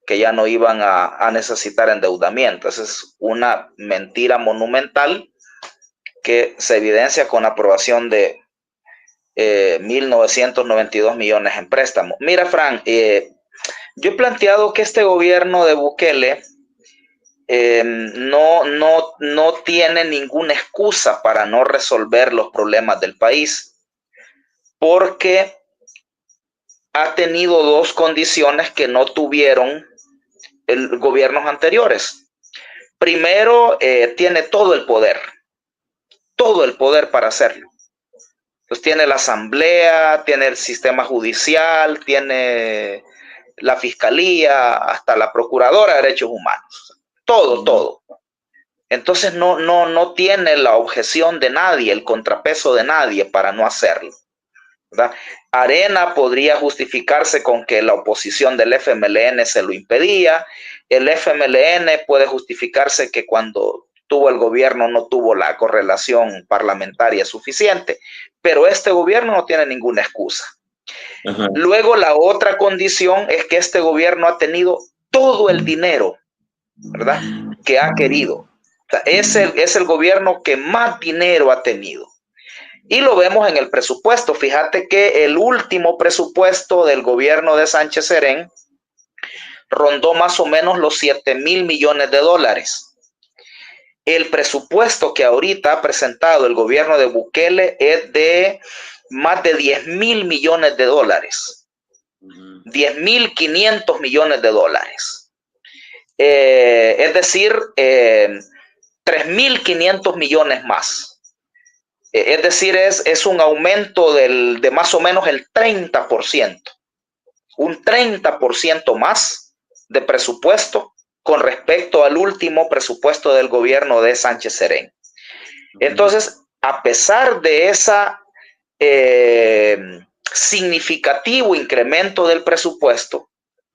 que ya no iban a necesitar endeudamiento. Esa es una mentira monumental que se evidencia con la aprobación de 1.992 millones en préstamos. Mira, Fran, yo he planteado que este gobierno de Bukele no tiene ninguna excusa para no resolver los problemas del país, porque ha tenido 2 condiciones que no tuvieron los gobiernos anteriores. Primero, tiene todo el poder para hacerlo. Entonces tiene la asamblea, tiene el sistema judicial, tiene la fiscalía, hasta la procuradora de derechos humanos. Todo. Entonces no tiene la objeción de nadie, el contrapeso de nadie para no hacerlo, ¿verdad? Arena podría justificarse con que la oposición del FMLN se lo impedía. El FMLN puede justificarse que cuando tuvo el gobierno no tuvo la correlación parlamentaria suficiente, pero este gobierno no tiene ninguna excusa. Ajá. Luego, la otra condición es que este gobierno ha tenido todo el dinero, ¿verdad?, que ha querido. O sea, es el gobierno que más dinero ha tenido. Y lo vemos en el presupuesto. Fíjate que el último presupuesto del gobierno de Sánchez Serén rondó más o menos los 7,000 millones de dólares. El presupuesto que ahorita ha presentado el gobierno de Bukele es de más de 10,000 millones de dólares. 10,500 millones de dólares. Es decir, 3,500 millones más. Es decir, es un aumento de más o menos el 30%. Un 30% más de presupuesto con respecto al último presupuesto del gobierno de Sánchez Serén. Entonces, a pesar de esa significativo incremento del presupuesto,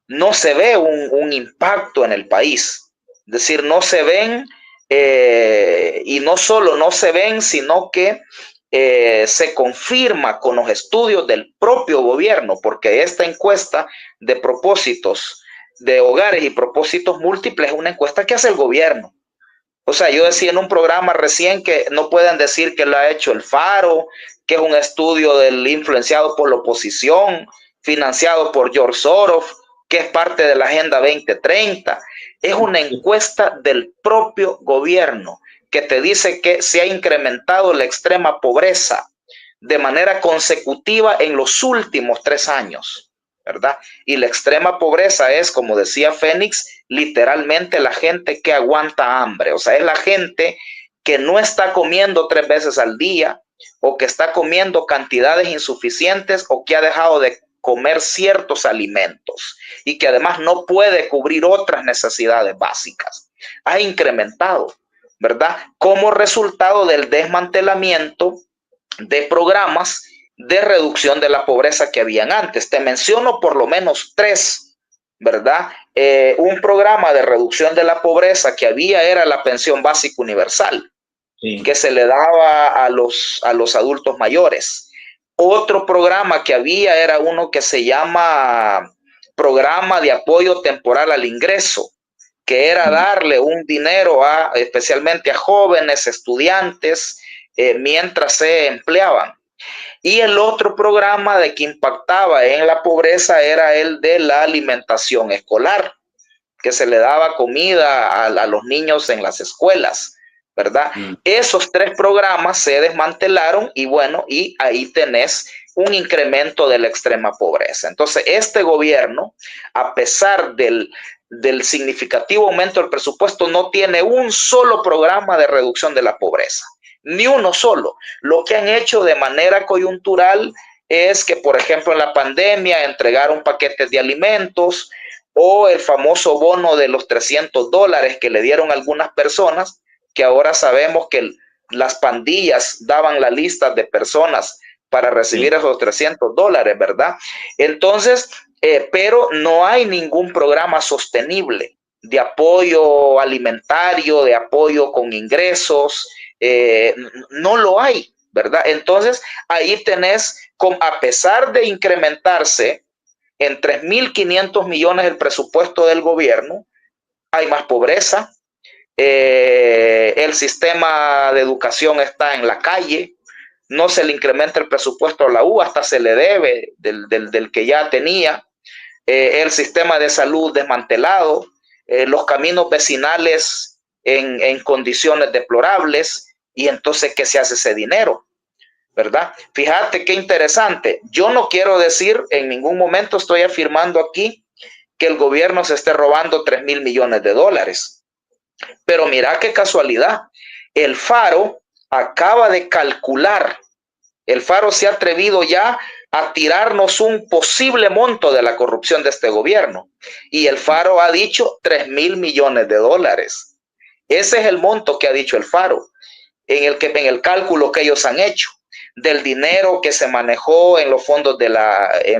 no se ve un impacto en el país. Es decir, no se ven, y no solo no se ven, sino que se confirma con los estudios del propio gobierno, porque esta encuesta de propósitos de hogares y propósitos múltiples es una encuesta que hace el gobierno. O sea, yo decía en un programa recién que no pueden decir que lo ha hecho el Faro, que es un estudio influenciado por la oposición, financiado por George Soros, que es parte de la Agenda 2030. Es una encuesta del propio gobierno que te dice que se ha incrementado la extrema pobreza de manera consecutiva en los últimos 3 años, ¿verdad? Y la extrema pobreza es, como decía Fénix, literalmente la gente que aguanta hambre. O sea, es la gente que no está comiendo 3 veces al día, o que está comiendo cantidades insuficientes, o que ha dejado de comer ciertos alimentos y que además no puede cubrir otras necesidades básicas. Ha incrementado, ¿verdad? Como resultado del desmantelamiento de programas de reducción de la pobreza que habían antes. Te menciono por lo menos 3, ¿verdad? Un programa de reducción de la pobreza que había era la pensión básica universal, sí, que se le daba a los adultos mayores. Otro programa que había era uno que se llama Programa de Apoyo Temporal al Ingreso, que era darle un dinero especialmente a jóvenes, estudiantes, mientras se empleaban. Y el otro programa de que impactaba en la pobreza era el de la alimentación escolar, que se le daba comida a los niños en las escuelas, ¿verdad? Esos 3 programas se desmantelaron y bueno, y ahí tenés un incremento de la extrema pobreza. Entonces, este gobierno, a pesar del significativo aumento del presupuesto, no tiene un solo programa de reducción de la pobreza, ni uno solo. Lo que han hecho de manera coyuntural es que, por ejemplo, en la pandemia entregaron paquetes de alimentos, o el famoso bono de los $300 que le dieron a algunas personas, que ahora sabemos que las pandillas daban la lista de personas para recibir esos $300, ¿verdad? Entonces, pero no hay ningún programa sostenible de apoyo alimentario, de apoyo con ingresos, no lo hay, ¿verdad? Entonces, ahí tenés, a pesar de incrementarse en 3.500 millones el presupuesto del gobierno, hay más pobreza, el sistema de educación está en la calle, no se le incrementa el presupuesto a la U, hasta se le debe del que ya tenía, el sistema de salud desmantelado, los caminos vecinales en condiciones deplorables, y entonces, ¿qué se hace ese dinero? ¿Verdad? Fíjate qué interesante. Yo no quiero decir, en ningún momento estoy afirmando aquí que el gobierno se esté robando 3.000 millones de dólares. Pero mira qué casualidad. El Faro acaba de calcular, el Faro se ha atrevido ya a tirarnos un posible monto de la corrupción de este gobierno. Y el Faro ha dicho 3.000 millones de dólares. Ese es el monto que ha dicho el Faro en el cálculo que ellos han hecho del dinero que se manejó en los fondos en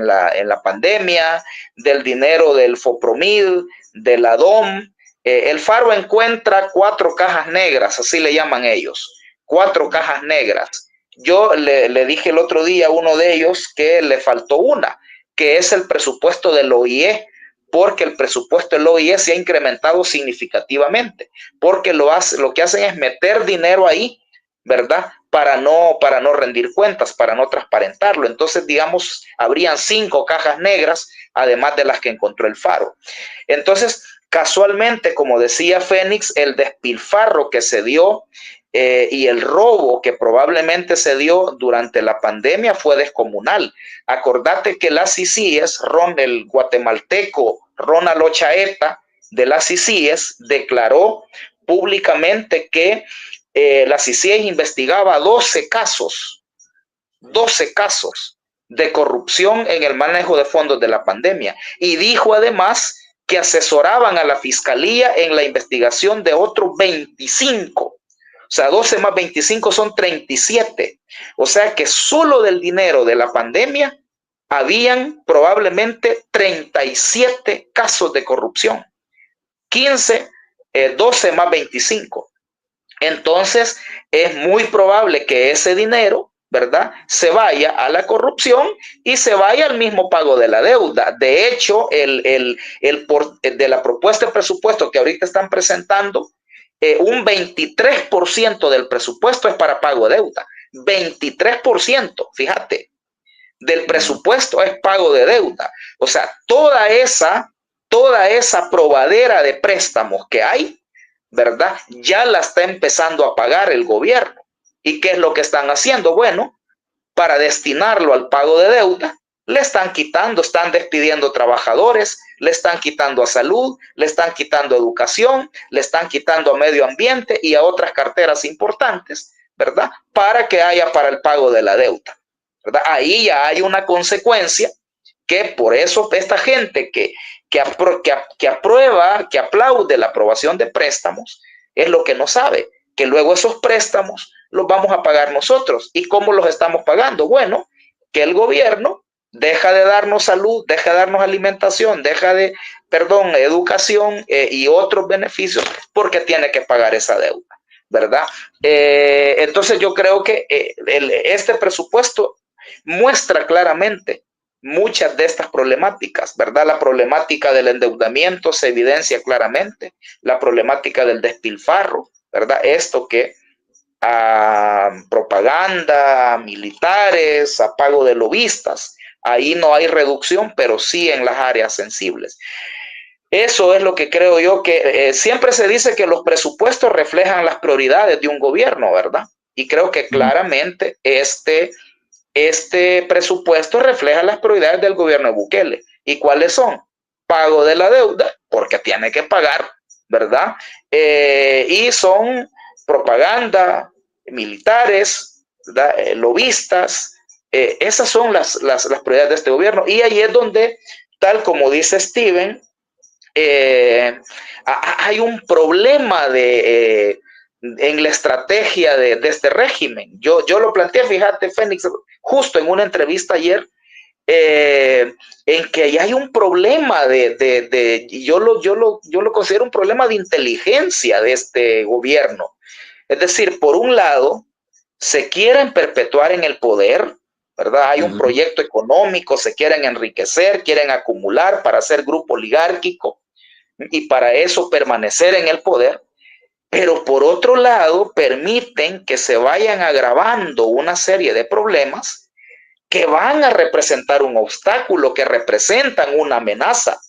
la pandemia, del dinero del FOPROMID, de la DOM. El Faro encuentra 4 cajas negras, así le llaman ellos, 4 cajas negras. Yo le dije el otro día a uno de ellos que le faltó una, que es el presupuesto del OIE, porque el presupuesto del OIE se ha incrementado significativamente, porque lo que hacen es meter dinero ahí, ¿verdad? Para no rendir cuentas, para no transparentarlo. Entonces, digamos, habrían 5 cajas negras, además de las que encontró el Faro. Entonces, casualmente, como decía Fénix, el despilfarro que se dio y el robo que probablemente se dio durante la pandemia fue descomunal. Acordate que las CICIES, el guatemalteco Ronald Ochaeta de las CICIES declaró públicamente que la CICIES investigaba 12 casos de corrupción en el manejo de fondos de la pandemia, y dijo además que asesoraban a la fiscalía en la investigación de otros 25. O sea, 12 más 25 son 37. O sea que solo del dinero de la pandemia habían probablemente 37 casos de corrupción. 12 más 25. Entonces, es muy probable que ese dinero, ¿verdad?, se vaya a la corrupción y se vaya al mismo pago de la deuda. De hecho, de la propuesta de presupuesto que ahorita están presentando, un 23% del presupuesto es para pago de deuda. 23%, fíjate. del presupuesto es pago de deuda. O sea, toda esa probadera de préstamos que hay, ¿verdad? Ya la está empezando a pagar el gobierno. ¿Y qué es lo que están haciendo? Bueno, para destinarlo al pago de deuda, le están quitando, están despidiendo trabajadores, le están quitando a salud, le están quitando a educación, le están quitando a medio ambiente y a otras carteras importantes, ¿verdad? Para que haya para el pago de la deuda, ¿verdad? Ahí ya hay una consecuencia que por eso esta gente que aprueba, que aplaude la aprobación de préstamos, es lo que no sabe, que luego esos préstamos los vamos a pagar nosotros. ¿Y cómo los estamos pagando? Bueno, que el gobierno deja de darnos salud, deja de darnos alimentación, educación y otros beneficios porque tiene que pagar esa deuda, ¿verdad? Entonces yo creo que este presupuesto muestra claramente muchas de estas problemáticas, ¿verdad? La problemática del endeudamiento se evidencia claramente, la problemática del despilfarro, ¿verdad? Esto que propaganda, militares, a pago de lobistas, ahí no hay reducción, pero sí en las áreas sensibles. Eso es lo que creo yo que siempre se dice que los presupuestos reflejan las prioridades de un gobierno, ¿verdad? Y creo que claramente este presupuesto refleja las prioridades del gobierno de Bukele. ¿Y cuáles son? Pago de la deuda, porque tiene que pagar, ¿verdad? Y son propaganda, militares, ¿verdad? Lobistas. Esas son las prioridades de este gobierno. Y ahí es donde, tal como dice Steven, hay un problema en la estrategia de este régimen. Yo lo planteé, fíjate, Fénix, justo en una entrevista ayer, en que ya hay un problema yo lo considero un problema de inteligencia de este gobierno. Es decir, por un lado, se quieren perpetuar en el poder, ¿verdad? Hay un proyecto económico, se quieren enriquecer, quieren acumular para ser grupo oligárquico y para eso permanecer en el poder. Pero por otro lado, permiten que se vayan agravando una serie de problemas que van a representar un obstáculo, que representan una amenaza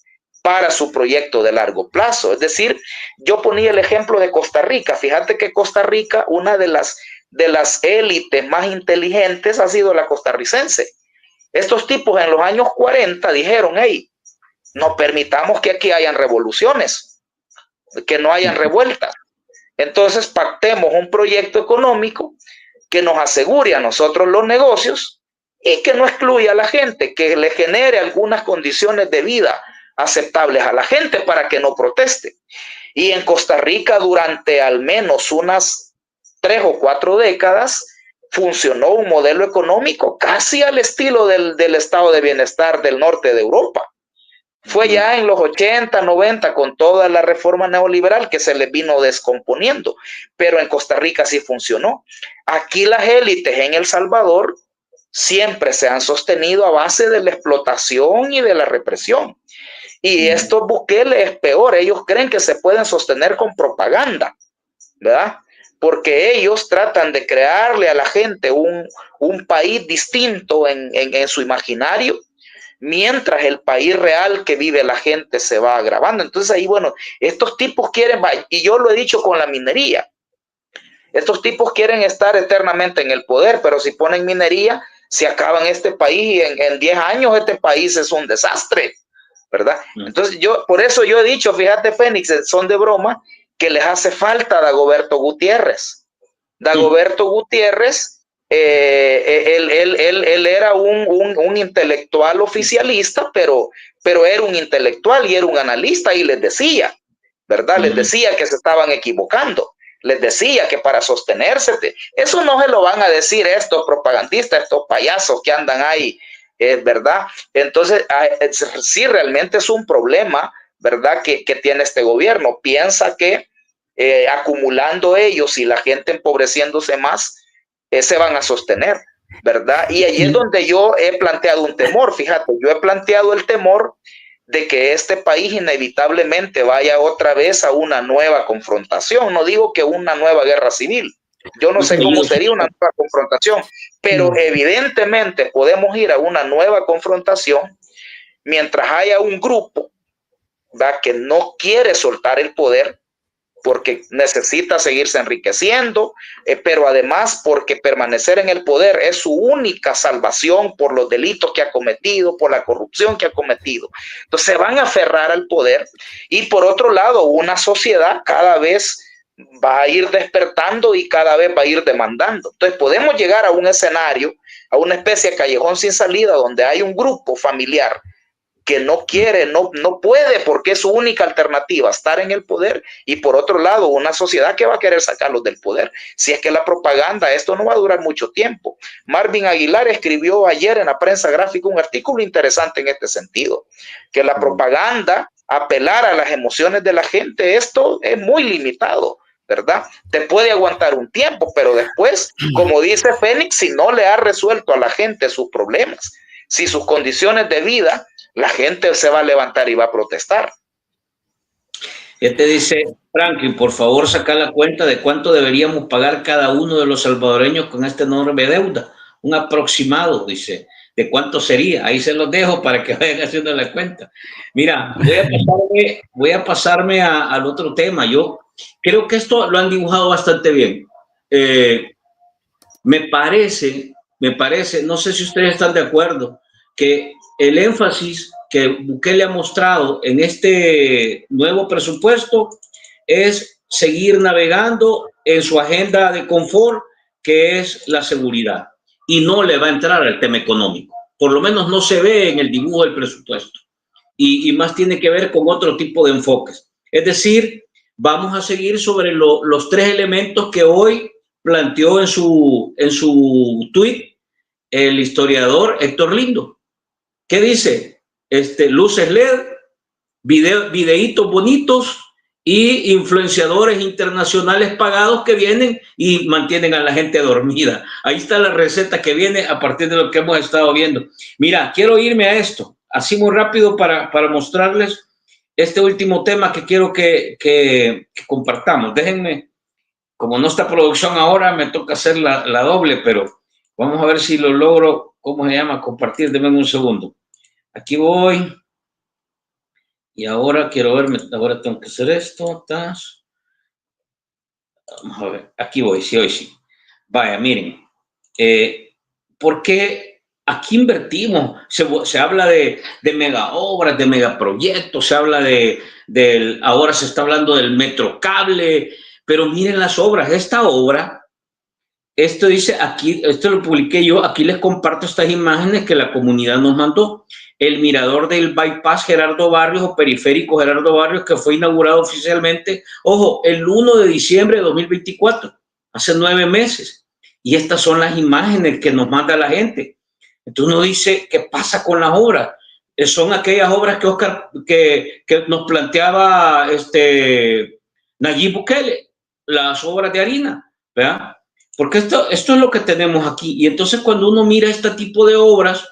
para su proyecto de largo plazo. Es decir, yo ponía el ejemplo de Costa Rica. Fíjate que Costa Rica, una de las élites más inteligentes ha sido la costarricense. Estos tipos en los años 40 dijeron, hey, no permitamos que aquí hayan revoluciones, que no hayan revueltas. Entonces pactemos un proyecto económico que nos asegure a nosotros los negocios y que no excluya a la gente, que le genere algunas condiciones de vida aceptables a la gente para que no proteste. Y en Costa Rica durante al menos unas 3 o 4 décadas funcionó un modelo económico casi al estilo del estado de bienestar del norte de Europa. Fue ya en los 80, 90 con toda la reforma neoliberal que se les vino descomponiendo, pero en Costa Rica sí funcionó. Aquí las élites en El Salvador siempre se han sostenido a base de la explotación y de la represión. Y estos Bukele es peor, ellos creen que se pueden sostener con propaganda, ¿verdad? Porque ellos tratan de crearle a la gente un país distinto en su imaginario, mientras el país real que vive la gente se va agravando. Entonces ahí, bueno, estos tipos quieren, y yo lo he dicho con la minería, estos tipos quieren estar eternamente en el poder, pero si ponen minería, se acaban este país y en 10 años este país es un desastre, ¿verdad? Entonces por eso yo he dicho, fíjate, Fénix, son de broma, que les hace falta Dagoberto Gutiérrez. Dagoberto Gutiérrez, él era un intelectual oficialista, pero era un intelectual y era un analista y les decía, ¿verdad? Les decía que se estaban equivocando. Les decía que para sostenerse, eso no se lo van a decir estos propagandistas, estos payasos que andan ahí, ¿verdad? Entonces, sí, realmente es un problema, ¿verdad? Que tiene este gobierno. Piensa que acumulando ellos y la gente empobreciéndose más, se van a sostener, ¿verdad? Y allí es donde yo he planteado un temor. Fíjate, yo he planteado el temor de que este país inevitablemente vaya otra vez a una nueva confrontación. No digo que una nueva guerra civil, Yo no sé cómo sería una nueva confrontación, pero evidentemente podemos ir a una nueva confrontación mientras haya un grupo, ¿verdad?, que no quiere soltar el poder porque necesita seguirse enriqueciendo, pero además porque permanecer en el poder es su única salvación por los delitos que ha cometido, por la corrupción que ha cometido. Entonces se van a aferrar al poder, y por otro lado, una sociedad cada vez va a ir despertando y cada vez va a ir demandando. Entonces podemos llegar a un escenario, a una especie de callejón sin salida, donde hay un grupo familiar que no quiere, no puede, porque es su única alternativa estar en el poder, y por otro lado una sociedad que va a querer sacarlos del poder. Si es que la propaganda, esto no va a durar mucho tiempo. Marvin Aguilar escribió ayer en la prensa gráfica un artículo interesante en este sentido, que la propaganda, apelar a las emociones de la gente, esto es muy limitado, ¿verdad? Te puede aguantar un tiempo, pero después, como dice Fénix, si no le ha resuelto a la gente sus problemas, si sus condiciones de vida, la gente se va a levantar y va a protestar. Ya te dice Franklin, por favor saca la cuenta de cuánto deberíamos pagar cada uno de los salvadoreños con esta enorme deuda. Un aproximado, dice, de cuánto sería. Ahí se los dejo para que vayan haciendo la cuenta. Mira, voy a pasarme al otro tema. Yo creo que esto lo han dibujado bastante bien. Me parece, no sé si ustedes están de acuerdo, que el énfasis que Bukele ha mostrado en este nuevo presupuesto es seguir navegando en su agenda de confort, que es la seguridad, y no le va a entrar al tema económico. Por lo menos no se ve en el dibujo del presupuesto, y más tiene que ver con otro tipo de enfoques. Es decir, vamos a seguir sobre los tres elementos que hoy planteó en su tweet el historiador Héctor Lindo. ¿Qué dice? Luces LED, videitos bonitos y influenciadores internacionales pagados que vienen y mantienen a la gente dormida. Ahí está la receta que viene a partir de lo que hemos estado viendo. Mira, quiero irme a esto, así muy rápido para mostrarles este último tema que quiero que compartamos. Déjenme, como no está producción ahora, me toca hacer la doble, pero vamos a ver si lo logro, ¿cómo se llama? Compartir, denme un segundo. Aquí voy. Y ahora quiero ver, ahora tengo que hacer esto. Vamos a ver, aquí voy, sí, hoy sí. Vaya, miren, ¿por qué aquí invertimos? Se habla de mega obras, de megaproyectos, se habla ahora se está hablando del metrocable, pero miren las obras. Esta obra, esto dice aquí, esto lo publiqué yo, aquí les comparto estas imágenes que la comunidad nos mandó. El mirador del bypass Gerardo Barrios o periférico Gerardo Barrios, que fue inaugurado oficialmente, ojo, el 1 de diciembre de 2024, hace 9 meses. Y estas son las imágenes que nos manda la gente. Entonces uno dice, ¿qué pasa con las obras? Son aquellas obras que Oscar, que nos planteaba Nayib Bukele, las obras de harina, ¿verdad? Porque esto es lo que tenemos aquí. Y entonces cuando uno mira este tipo de obras,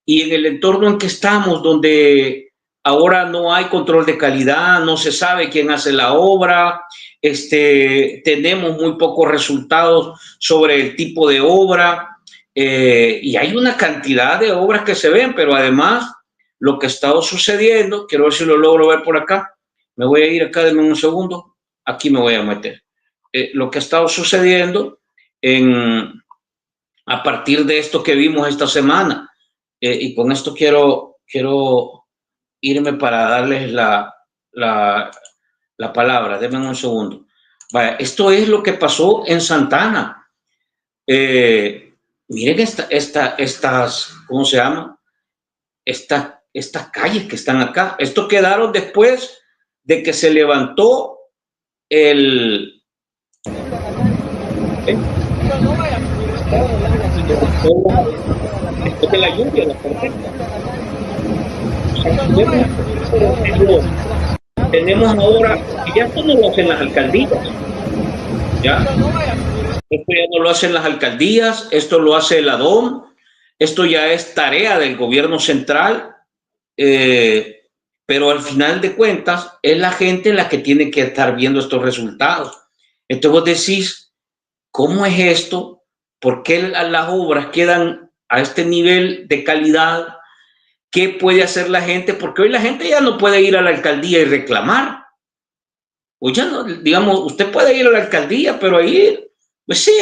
y en el entorno en que estamos, donde ahora no hay control de calidad, no se sabe quién hace la obra, tenemos muy pocos resultados sobre el tipo de obra, y hay una cantidad de obras que se ven, pero además lo que ha estado sucediendo, quiero ver si lo logro ver por acá, me voy a ir acá, denme un segundo, aquí me voy a meter, lo que ha estado sucediendo a partir de esto que vimos esta semana. Y con esto quiero irme para darles la palabra. Denme un segundo. Vaya, esto es lo que pasó en Santana. Miren estas, ¿cómo se llama? Estas calles que están acá. Esto quedaron después de que se levantó después de la lluvia, la tormenta. Tenemos ahora, y ya esto no lo hacen las alcaldías, ¿ya? Esto ya no lo hacen las alcaldías, esto lo hace el ADOM, esto ya es tarea del gobierno central, pero al final de cuentas es la gente la que tiene que estar viendo estos resultados. Entonces vos decís, ¿cómo es esto? ¿Por qué las obras quedan a este nivel de calidad? ¿Qué puede hacer la gente? Porque hoy la gente ya no puede ir a la alcaldía y reclamar. O ya no, digamos, usted puede ir a la alcaldía, pero ahí, pues sí,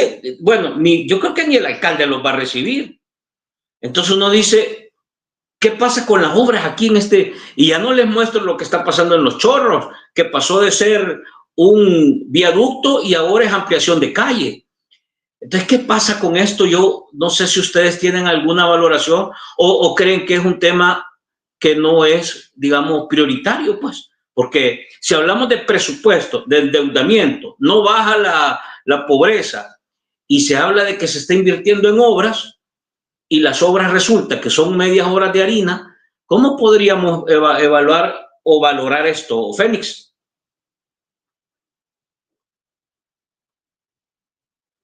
bueno, yo creo que ni el alcalde los va a recibir. Entonces uno dice, ¿qué pasa con las obras aquí en este? Y ya no les muestro lo que está pasando en Los Chorros, que pasó de ser un viaducto y ahora es ampliación de calle. Entonces, ¿qué pasa con esto? Yo no sé si ustedes tienen alguna valoración o creen que es un tema que no es, digamos, prioritario, pues. Porque si hablamos de presupuesto, de endeudamiento, no baja la pobreza y se habla de que se está invirtiendo en obras y las obras resulta que son medias horas de harina, ¿cómo podríamos evaluar o valorar esto, Fénix?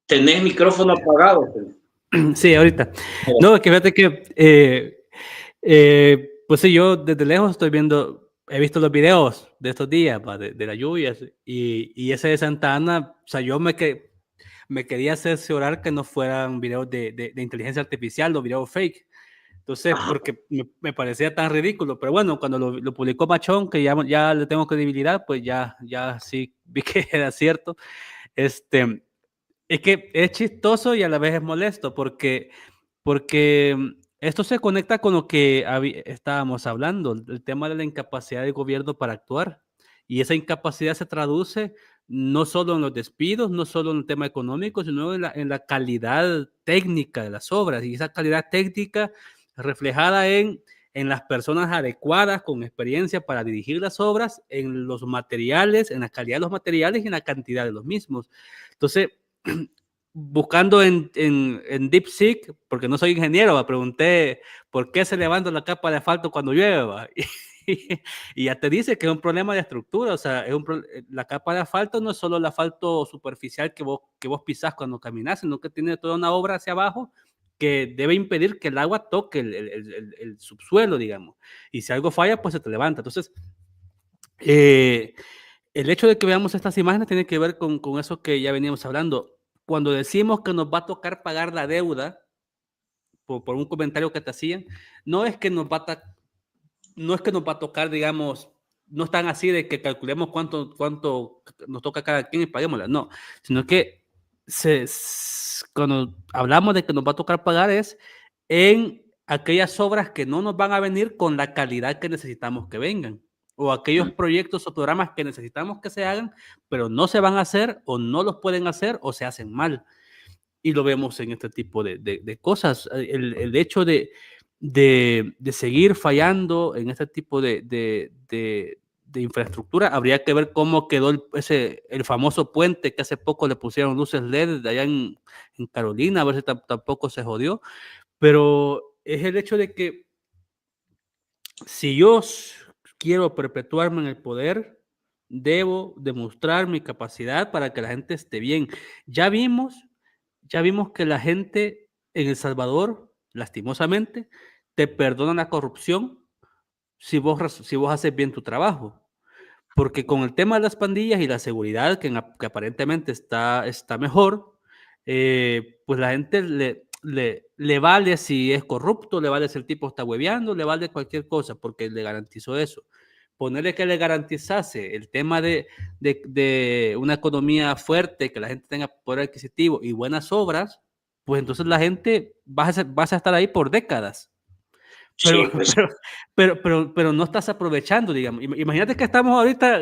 Tenés micrófono apagado. Sí, ahorita. No, que fíjate que, pues sí, yo desde lejos estoy viendo, he visto los videos de estos días, de las lluvias, y ese de Santa Ana, o sea, yo me quería cerciorar que no fueran videos de inteligencia artificial o videos fake. Entonces, porque me parecía tan ridículo, pero bueno, cuando lo publicó Machón, que ya le tengo credibilidad, pues ya sí vi que era cierto. Es que es chistoso y a la vez es molesto porque esto se conecta con lo que estábamos hablando, el tema de la incapacidad del gobierno para actuar. Y esa incapacidad se traduce no solo en los despidos, no solo en el tema económico, sino en la calidad técnica de las obras. Y esa calidad técnica reflejada en las personas adecuadas, con experiencia para dirigir las obras, en los materiales, en la calidad de los materiales y en la cantidad de los mismos. Entonces, buscando en DeepSeek, porque no soy ingeniero, me pregunté por qué se levanta la capa de asfalto cuando llueve, y ya te dice que es un problema de estructura. O sea, la capa de asfalto no es solo el asfalto superficial que vos pisás cuando caminas, sino que tiene toda una obra hacia abajo que debe impedir que el agua toque el subsuelo, digamos. Y si algo falla, pues se te levanta. Entonces, el hecho de que veamos estas imágenes tiene que ver con eso que ya veníamos hablando. Cuando decimos que nos va a tocar pagar la deuda, por un comentario que te hacían, no es que nos va a tocar, digamos, no es tan así de que calculemos cuánto nos toca a cada quien y paguémosla, no, sino que cuando hablamos de que nos va a tocar pagar es en aquellas obras que no nos van a venir con la calidad que necesitamos que vengan, o aquellos proyectos o programas que necesitamos que se hagan, pero no se van a hacer o no los pueden hacer o se hacen mal. Y lo vemos en este tipo de cosas. El hecho de seguir fallando en este tipo de infraestructura, habría que ver cómo quedó el famoso puente que hace poco le pusieron luces LED de allá en Carolina, a ver si tampoco se jodió. Pero es el hecho de que si yo quiero perpetuarme en el poder, debo demostrar mi capacidad para que la gente esté bien. Ya vimos que la gente en El Salvador, lastimosamente, te perdona la corrupción si vos haces bien tu trabajo. Porque con el tema de las pandillas y la seguridad, que aparentemente está mejor, pues la gente le vale si es corrupto, le vale si el tipo está hueveando, le vale cualquier cosa, porque le garantizó eso. Ponerle que le garantizase el tema de una economía fuerte, que la gente tenga poder adquisitivo y buenas obras, pues entonces la gente vas a estar ahí por décadas. Pero, sí, pues. pero no estás aprovechando, digamos. Imagínate que estamos ahorita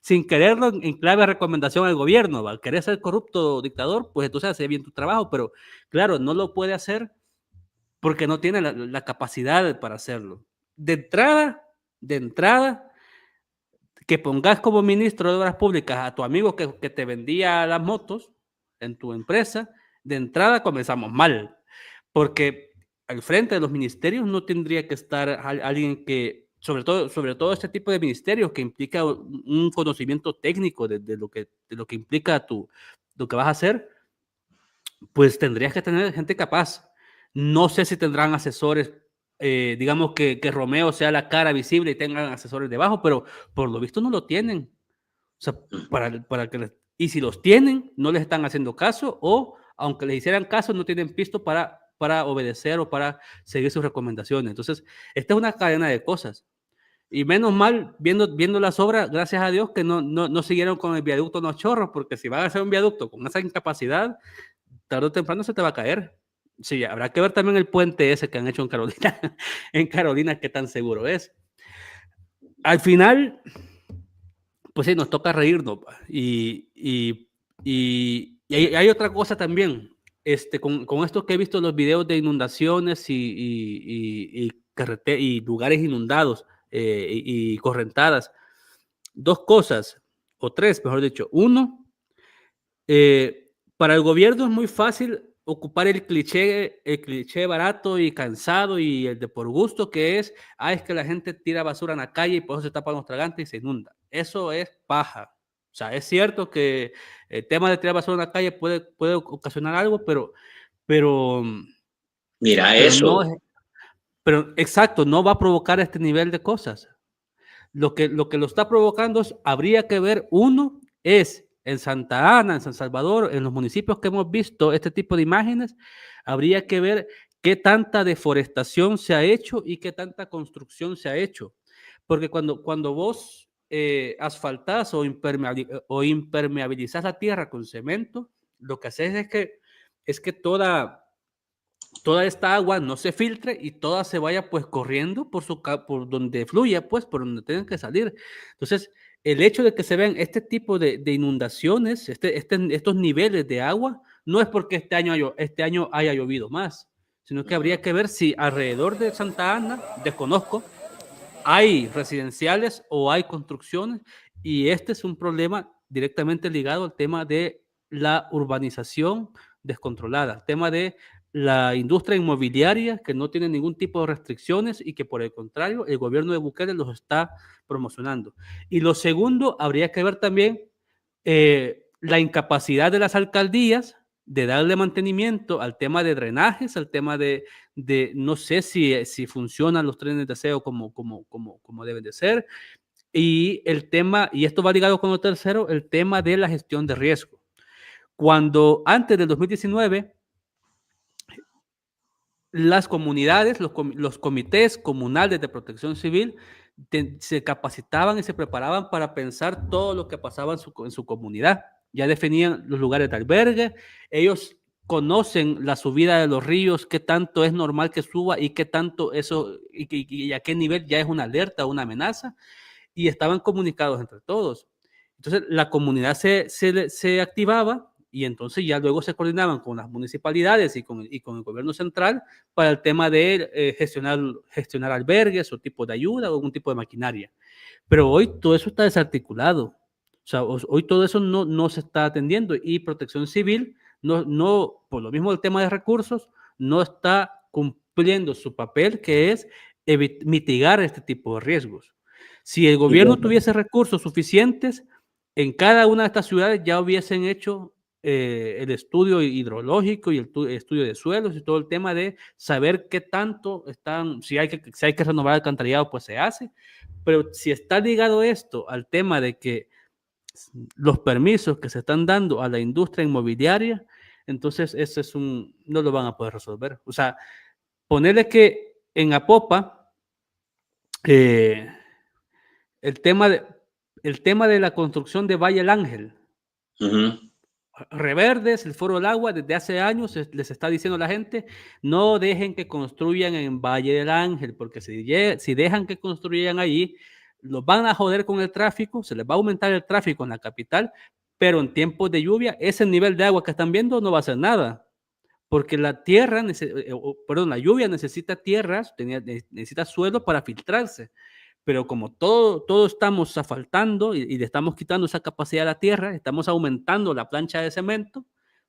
sin quererlo en clave de recomendación al gobierno, ¿va? Querés ser corrupto dictador, pues entonces hace bien tu trabajo, pero claro, no lo puede hacer porque no tiene la capacidad para hacerlo. De entrada, que pongas como ministro de Obras Públicas a tu amigo que te vendía las motos en tu empresa, de entrada comenzamos mal, porque al frente de los ministerios no tendría que estar alguien que, sobre todo este tipo de ministerios que implica un conocimiento técnico de lo que implica lo que vas a hacer, pues tendrías que tener gente capaz. No sé si tendrán asesores, digamos que Romeo sea la cara visible y tengan asesores debajo, pero por lo visto no lo tienen. O sea, Y si los tienen, no les están haciendo caso, o aunque les hicieran caso, no tienen pisto para obedecer o para seguir sus recomendaciones. Entonces, esta es una cadena de cosas. Y menos mal, viendo las obras, gracias a Dios que no siguieron con el viaducto Los Chorros, porque si van a hacer un viaducto con esa incapacidad, tarde o temprano se te va a caer. Sí, habrá que ver también el puente ese que han hecho en Carolina, en Carolina, qué tan seguro es. Al final, pues sí, nos toca reírnos. Y hay otra cosa también, con esto que he visto los videos de inundaciones y lugares inundados y correntadas, dos cosas, o tres, mejor dicho. Uno, para el gobierno es muy fácil ocupar el cliché barato y cansado y el de por gusto que es que la gente tira basura en la calle y por eso se tapan los tragantes y se inunda. Eso es paja. O sea, es cierto que el tema de tirar basura en la calle puede ocasionar algo, pero Mira pero eso. no, pero exacto, no va a provocar este nivel de cosas. Lo que lo está provocando habría que ver, uno, es en Santa Ana, en San Salvador, en los municipios que hemos visto este tipo de imágenes, habría que ver qué tanta deforestación se ha hecho y qué tanta construcción se ha hecho. Porque cuando vos asfaltás o impermeabilizás la tierra con cemento, lo que haces es que toda esta agua no se filtre y toda se vaya pues corriendo por donde fluya, pues por donde tengan que salir. Entonces, el hecho de que se vean este tipo de inundaciones, estos niveles de agua, no es porque este año haya llovido más, sino que habría que ver si alrededor de Santa Ana, desconozco, hay residenciales o hay construcciones, y este es un problema directamente ligado al tema de la urbanización descontrolada, el tema de la industria inmobiliaria que no tiene ningún tipo de restricciones y que por el contrario el gobierno de Bukele los está promocionando. Y lo segundo, habría que ver también la incapacidad de las alcaldías de darle mantenimiento al tema de drenajes, al tema de no sé si funcionan los trenes de aseo como deben de ser, y el tema, y esto va ligado con lo tercero, el tema de la gestión de riesgo. Cuando antes del 2019, las comunidades, los comités comunales de protección civil se capacitaban y se preparaban para pensar todo lo que pasaba en su comunidad. Ya definían los lugares de albergue, ellos conocen la subida de los ríos, qué tanto es normal que suba y qué tanto eso, y a qué nivel ya es una alerta o una amenaza, y estaban comunicados entre todos. Entonces la comunidad se activaba y entonces ya luego se coordinaban con las municipalidades y con el gobierno central para el tema de gestionar albergues o tipo de ayuda o algún tipo de maquinaria. Pero hoy todo eso está desarticulado. O sea, hoy todo eso no se está atendiendo y Protección Civil, por lo mismo el tema de recursos, no está cumpliendo su papel, que es mitigar este tipo de riesgos. Si el gobierno tuviese recursos suficientes, en cada una de estas ciudades ya hubiesen hecho el estudio hidrológico y el estudio de suelos y todo el tema de saber qué tanto están, si hay que renovar el alcantarillado, pues se hace. Pero si está ligado esto al tema de que los permisos que se están dando a la industria inmobiliaria, entonces no lo van a poder resolver. O sea, ponerle que en Apopa, el tema de la construcción de Valle del Ángel, Reverdes, el Foro del Agua, desde hace años les está diciendo a la gente, no dejen que construyan en Valle del Ángel, porque si dejan que construyan allí, los van a joder con el tráfico, se les va a aumentar el tráfico en la capital, pero en tiempos de lluvia, ese nivel de agua que están viendo no va a hacer nada, porque la lluvia necesita tierras, necesita suelo para filtrarse. Pero como todo estamos asfaltando y le estamos quitando esa capacidad a la tierra, estamos aumentando la plancha de cemento,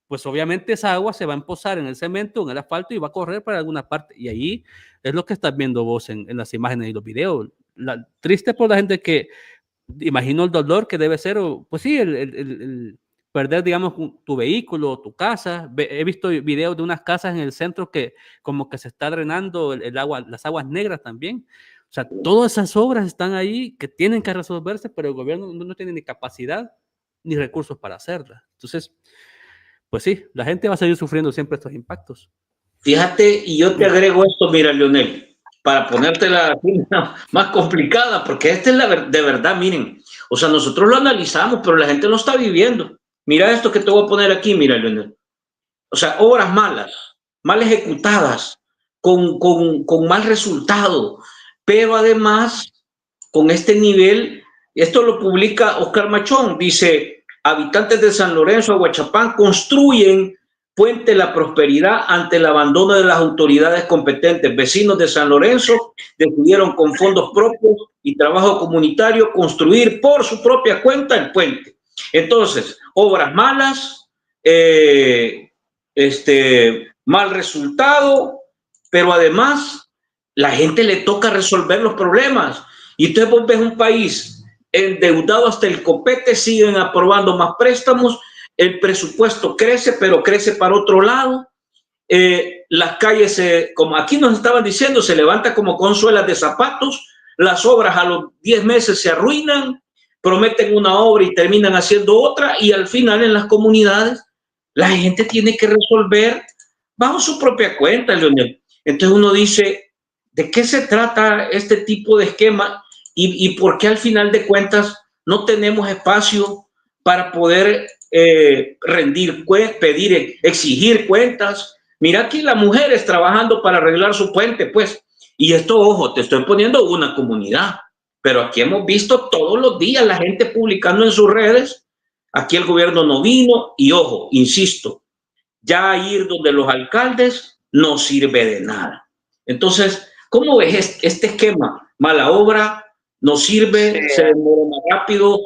pues obviamente esa agua se va a empozar en el cemento, en el asfalto y va a correr para alguna parte. Y ahí es lo que estás viendo vos en las imágenes y los videos. Triste por la gente que imagino el dolor que debe ser, pues sí, el perder, digamos, tu vehículo, tu casa. He visto videos de unas casas en el centro que como que se está drenando el agua, las aguas negras también. O sea, todas esas obras están ahí que tienen que resolverse, pero el gobierno no tiene ni capacidad ni recursos para hacerla. Entonces, pues sí, la gente va a seguir sufriendo siempre estos impactos. Fíjate, y yo te agrego esto, mira, Leonel, para ponértela más complicada, porque esta es de verdad, miren, o sea, nosotros lo analizamos, pero la gente lo está viviendo. Mira esto que te voy a poner aquí, mira, Leonel. O sea, obras malas, mal ejecutadas, con mal resultado, pero además, con este nivel, esto lo publica Oscar Machón, dice, habitantes de San Lorenzo, Aguachapán, construyen Puente La Prosperidad ante el abandono de las autoridades competentes. Vecinos de San Lorenzo decidieron con fondos propios y trabajo comunitario construir por su propia cuenta el puente. Entonces, obras malas, mal resultado, pero además la gente le toca resolver los problemas. Y entonces vos ves un país endeudado hasta el copete, siguen aprobando más préstamos, el presupuesto crece, pero crece para otro lado. Las calles, como aquí nos estaban diciendo, se levanta como con suelas de zapatos, las obras a los 10 meses se arruinan, prometen una obra y terminan haciendo otra, y al final en las comunidades la gente tiene que resolver bajo su propia cuenta, Leonel. Entonces uno dice, ¿de qué se trata este tipo de esquema y por qué al final de cuentas no tenemos espacio para poder rendir, pedir, exigir cuentas? Mira aquí las mujeres trabajando para arreglar su puente, pues. Y esto, ojo, te estoy poniendo una comunidad, pero aquí hemos visto todos los días la gente publicando en sus redes, aquí el gobierno no vino y, ojo, insisto, ya ir donde los alcaldes no sirve de nada. Entonces, ¿cómo ves este esquema? Mala obra, no sirve, se demora más rápido,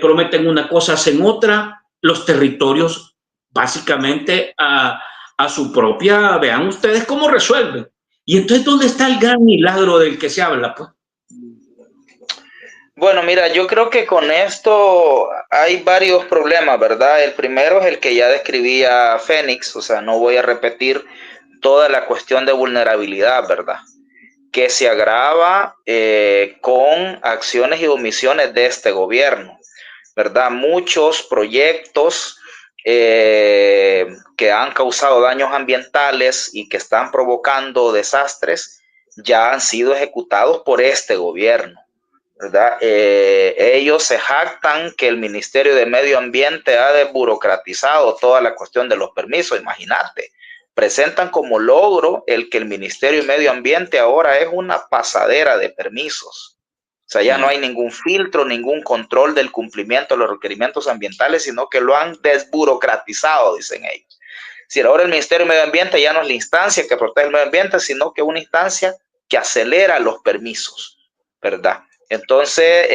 prometen una cosa, hacen otra, los territorios básicamente a su propia, vean ustedes cómo resuelven. Y entonces, ¿dónde está el gran milagro del que se habla? Pues? Bueno, mira, yo creo que con esto hay varios problemas, ¿verdad? El primero es el que ya describía Fénix, o sea, no voy a repetir toda la cuestión de vulnerabilidad, ¿verdad? Que se agrava con acciones y omisiones de este gobierno, ¿verdad? Muchos proyectos que han causado daños ambientales y que están provocando desastres ya han sido ejecutados por este gobierno, ¿verdad? Ellos se jactan que el Ministerio de Medio Ambiente ha desburocratizado toda la cuestión de los permisos, imagínate. Presentan como logro el que el Ministerio de Medio Ambiente ahora es una pasadera de permisos. O sea, ya no hay ningún filtro, ningún control del cumplimiento de los requerimientos ambientales, sino que lo han desburocratizado, dicen ellos. Si ahora el Ministerio de Medio Ambiente ya no es la instancia que protege el medio ambiente, sino que es una instancia que acelera los permisos, ¿verdad? Entonces,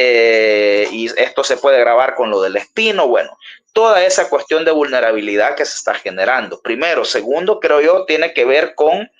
y esto se puede grabar con lo del espino, bueno, toda esa cuestión de vulnerabilidad que se está generando. Primero. Segundo, creo yo, tiene que ver con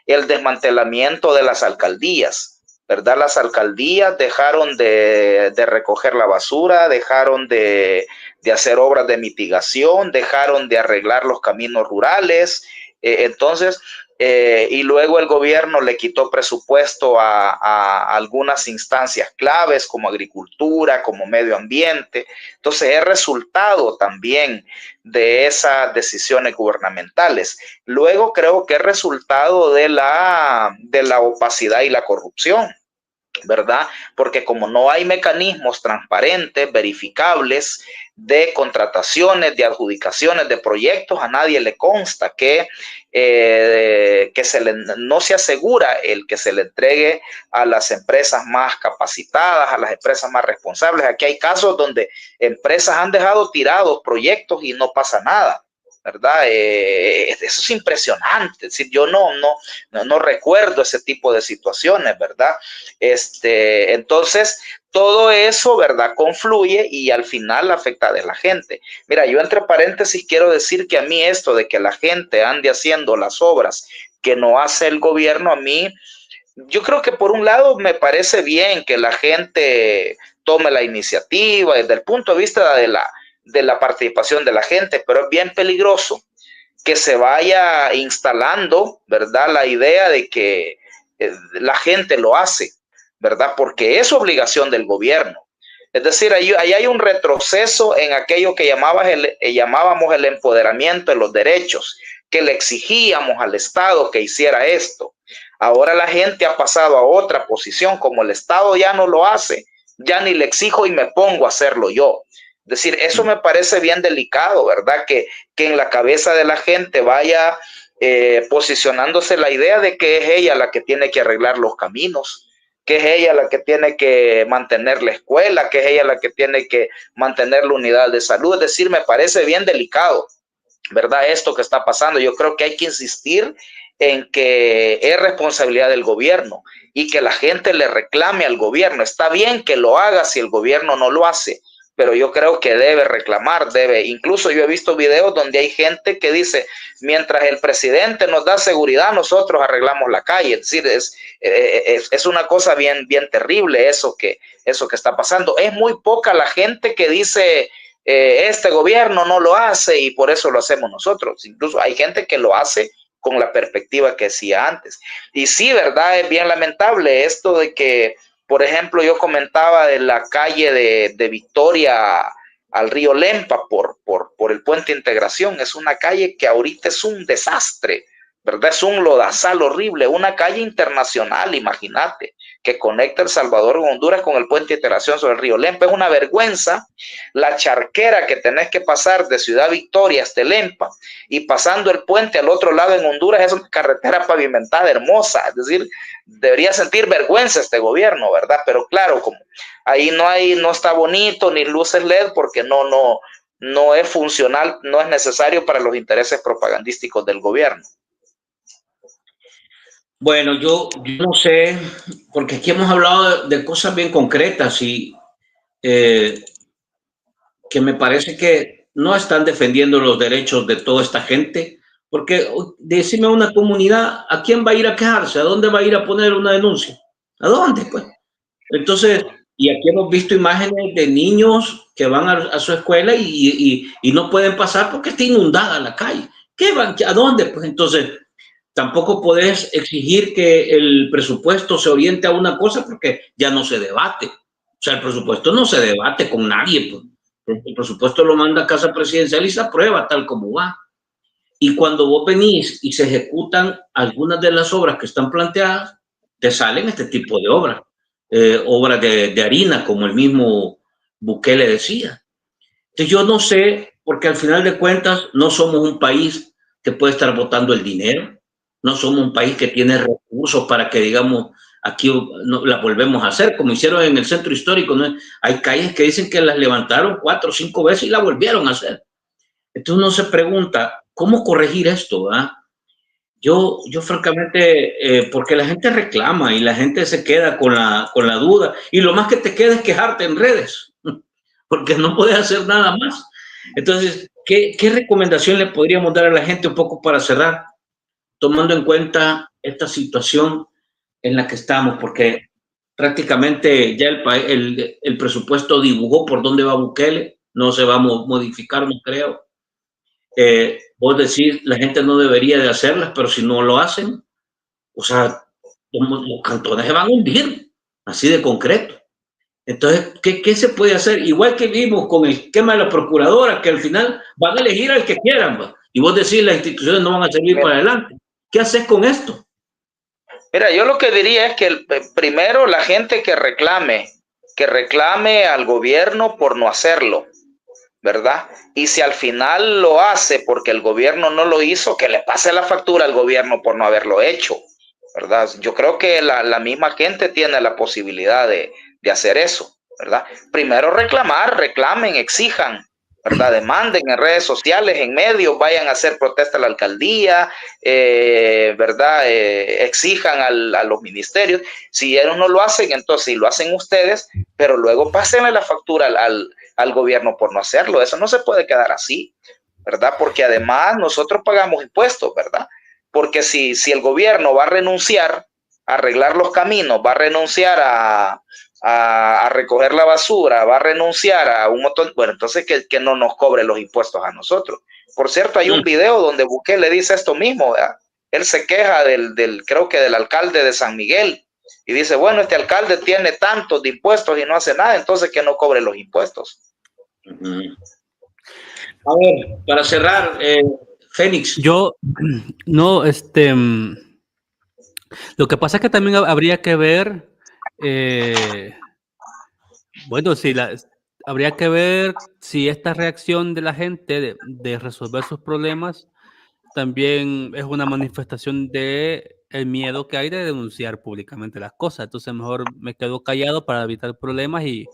el desmantelamiento de las alcaldías, ¿verdad? Las alcaldías dejaron de recoger la basura, dejaron de hacer obras de mitigación, dejaron de arreglar los caminos rurales, entonces... y luego el gobierno le quitó presupuesto a algunas instancias claves como agricultura, como medio ambiente. Entonces es resultado también de esas decisiones gubernamentales. Luego creo que es resultado de la opacidad y la corrupción, ¿verdad? Porque como no hay mecanismos transparentes, verificables, de contrataciones, de adjudicaciones, de proyectos, a nadie le consta que no se asegura el que se le entregue a las empresas más capacitadas, a las empresas más responsables. Aquí hay casos donde empresas han dejado tirados proyectos y no pasa nada, ¿verdad? Eso es impresionante. Es decir, yo no recuerdo ese tipo de situaciones, ¿verdad? Entonces, todo eso, ¿verdad? Confluye y al final afecta a la gente. Mira, yo entre paréntesis quiero decir que a mí esto de que la gente ande haciendo las obras que no hace el gobierno, a mí, yo creo que por un lado me parece bien que la gente tome la iniciativa desde el punto de vista de la participación de la gente, pero es bien peligroso que se vaya instalando, ¿verdad? La idea de que la gente lo hace, ¿verdad? Porque es obligación del gobierno. Es decir, ahí hay un retroceso en aquello que llamábamos el empoderamiento de los derechos, que le exigíamos al Estado que hiciera esto. Ahora la gente ha pasado a otra posición, como el Estado ya no lo hace, ya ni le exijo y me pongo a hacerlo yo. Es decir, eso me parece bien delicado, ¿verdad? Que en la cabeza de la gente vaya posicionándose la idea de que es ella la que tiene que arreglar los caminos, que es ella la que tiene que mantener la escuela, que es ella la que tiene que mantener la unidad de salud. Es decir, me parece bien delicado, ¿verdad? Esto que está pasando. Yo creo que hay que insistir en que es responsabilidad del gobierno y que la gente le reclame al gobierno. Está bien que lo haga si el gobierno no lo hace, pero yo creo que debe reclamar, incluso yo he visto videos donde hay gente que dice, mientras el presidente nos da seguridad, nosotros arreglamos la calle. Es decir, es una cosa bien terrible eso que está pasando. Es muy poca la gente que dice, este gobierno no lo hace y por eso lo hacemos nosotros. Incluso hay gente que lo hace con la perspectiva que decía antes. Y sí, ¿verdad? Es bien lamentable esto de que, por ejemplo, yo comentaba de la calle de Victoria al río Lempa por el puente Integración. Es una calle que ahorita es un desastre, ¿verdad? Es un lodazal horrible, una calle internacional, imagínate, que conecta El Salvador con Honduras con el puente Integración sobre el río Lempa. Es una vergüenza la charquera que tenés que pasar de Ciudad Victoria hasta Lempa y pasando el puente al otro lado en Honduras es una carretera pavimentada hermosa. Es decir, debería sentir vergüenza este gobierno, ¿verdad? Pero claro, como ahí no está bonito ni luces LED porque no es funcional, no es necesario para los intereses propagandísticos del gobierno. Bueno, yo no sé, porque aquí hemos hablado de cosas bien concretas y que me parece que no están defendiendo los derechos de toda esta gente, porque decime una comunidad, ¿a quién va a ir a quejarse? ¿A dónde va a ir a poner una denuncia? ¿A dónde? Pues entonces, y aquí hemos visto imágenes de niños que van a su escuela y no pueden pasar porque está inundada la calle. ¿Qué van? ¿A dónde? Pues entonces, tampoco puedes exigir que el presupuesto se oriente a una cosa porque ya no se debate. O sea, el presupuesto no se debate con nadie. Pues. El presupuesto lo manda a Casa Presidencial y se aprueba tal como va. Y cuando vos venís y se ejecutan algunas de las obras que están planteadas, te salen este tipo de obras. Obras de harina, como el mismo Bukele decía. Entonces yo no sé, porque al final de cuentas no somos un país que puede estar botando el dinero, no somos un país que tiene recursos para que, digamos, aquí no, la volvemos a hacer, como hicieron en el centro histórico, ¿no? Hay calles que dicen que las levantaron 4 o 5 veces y la volvieron a hacer. Entonces uno se pregunta, ¿cómo corregir esto? ¿Verdad? Yo francamente, porque la gente reclama y la gente se queda con la duda y lo más que te queda es quejarte en redes, porque no puedes hacer nada más. Entonces, ¿qué recomendación le podríamos dar a la gente un poco para cerrar, tomando en cuenta esta situación en la que estamos? Porque prácticamente ya el presupuesto dibujó por dónde va Bukele, no se va a modificar, no creo. Vos decís, la gente no debería de hacerlas, pero si no lo hacen, o sea, los cantones se van a hundir, así de concreto. Entonces, ¿qué se puede hacer? Igual que vimos con el esquema de la procuradora, que al final van a elegir al que quieran, ¿va? Y vos decís, las instituciones no van a servir para adelante. ¿Qué haces con esto? Mira, yo lo que diría es que primero la gente que reclame al gobierno por no hacerlo, ¿verdad? Y si al final lo hace porque el gobierno no lo hizo, que le pase la factura al gobierno por no haberlo hecho, ¿verdad? Yo creo que la misma gente tiene la posibilidad de hacer eso, ¿verdad? Primero reclamen, exijan, ¿verdad? Demanden en redes sociales, en medios, vayan a hacer protesta a la alcaldía, ¿verdad? Exijan a los ministerios. Si ellos no lo hacen, entonces sí lo hacen ustedes, pero luego pásenle la factura al gobierno por no hacerlo. Eso no se puede quedar así, ¿verdad? Porque además nosotros pagamos impuestos, ¿verdad? Porque si el gobierno va a renunciar a arreglar los caminos, va a renunciar a recoger la basura, va a renunciar a un montón, bueno, entonces que no nos cobre los impuestos a nosotros. Por cierto, hay un video donde Bukele dice esto mismo, ¿verdad? Él se queja creo que del alcalde de San Miguel, Y dice, bueno, este alcalde tiene tantos de impuestos y no hace nada, entonces que no cobre los impuestos. A ver, para cerrar, Fénix. Yo, no, lo que pasa es que también habría que ver, bueno, habría que ver si esta reacción de la gente de resolver sus problemas también es una manifestación de el miedo que hay de denunciar públicamente las cosas. Entonces mejor me quedo callado para evitar problemas y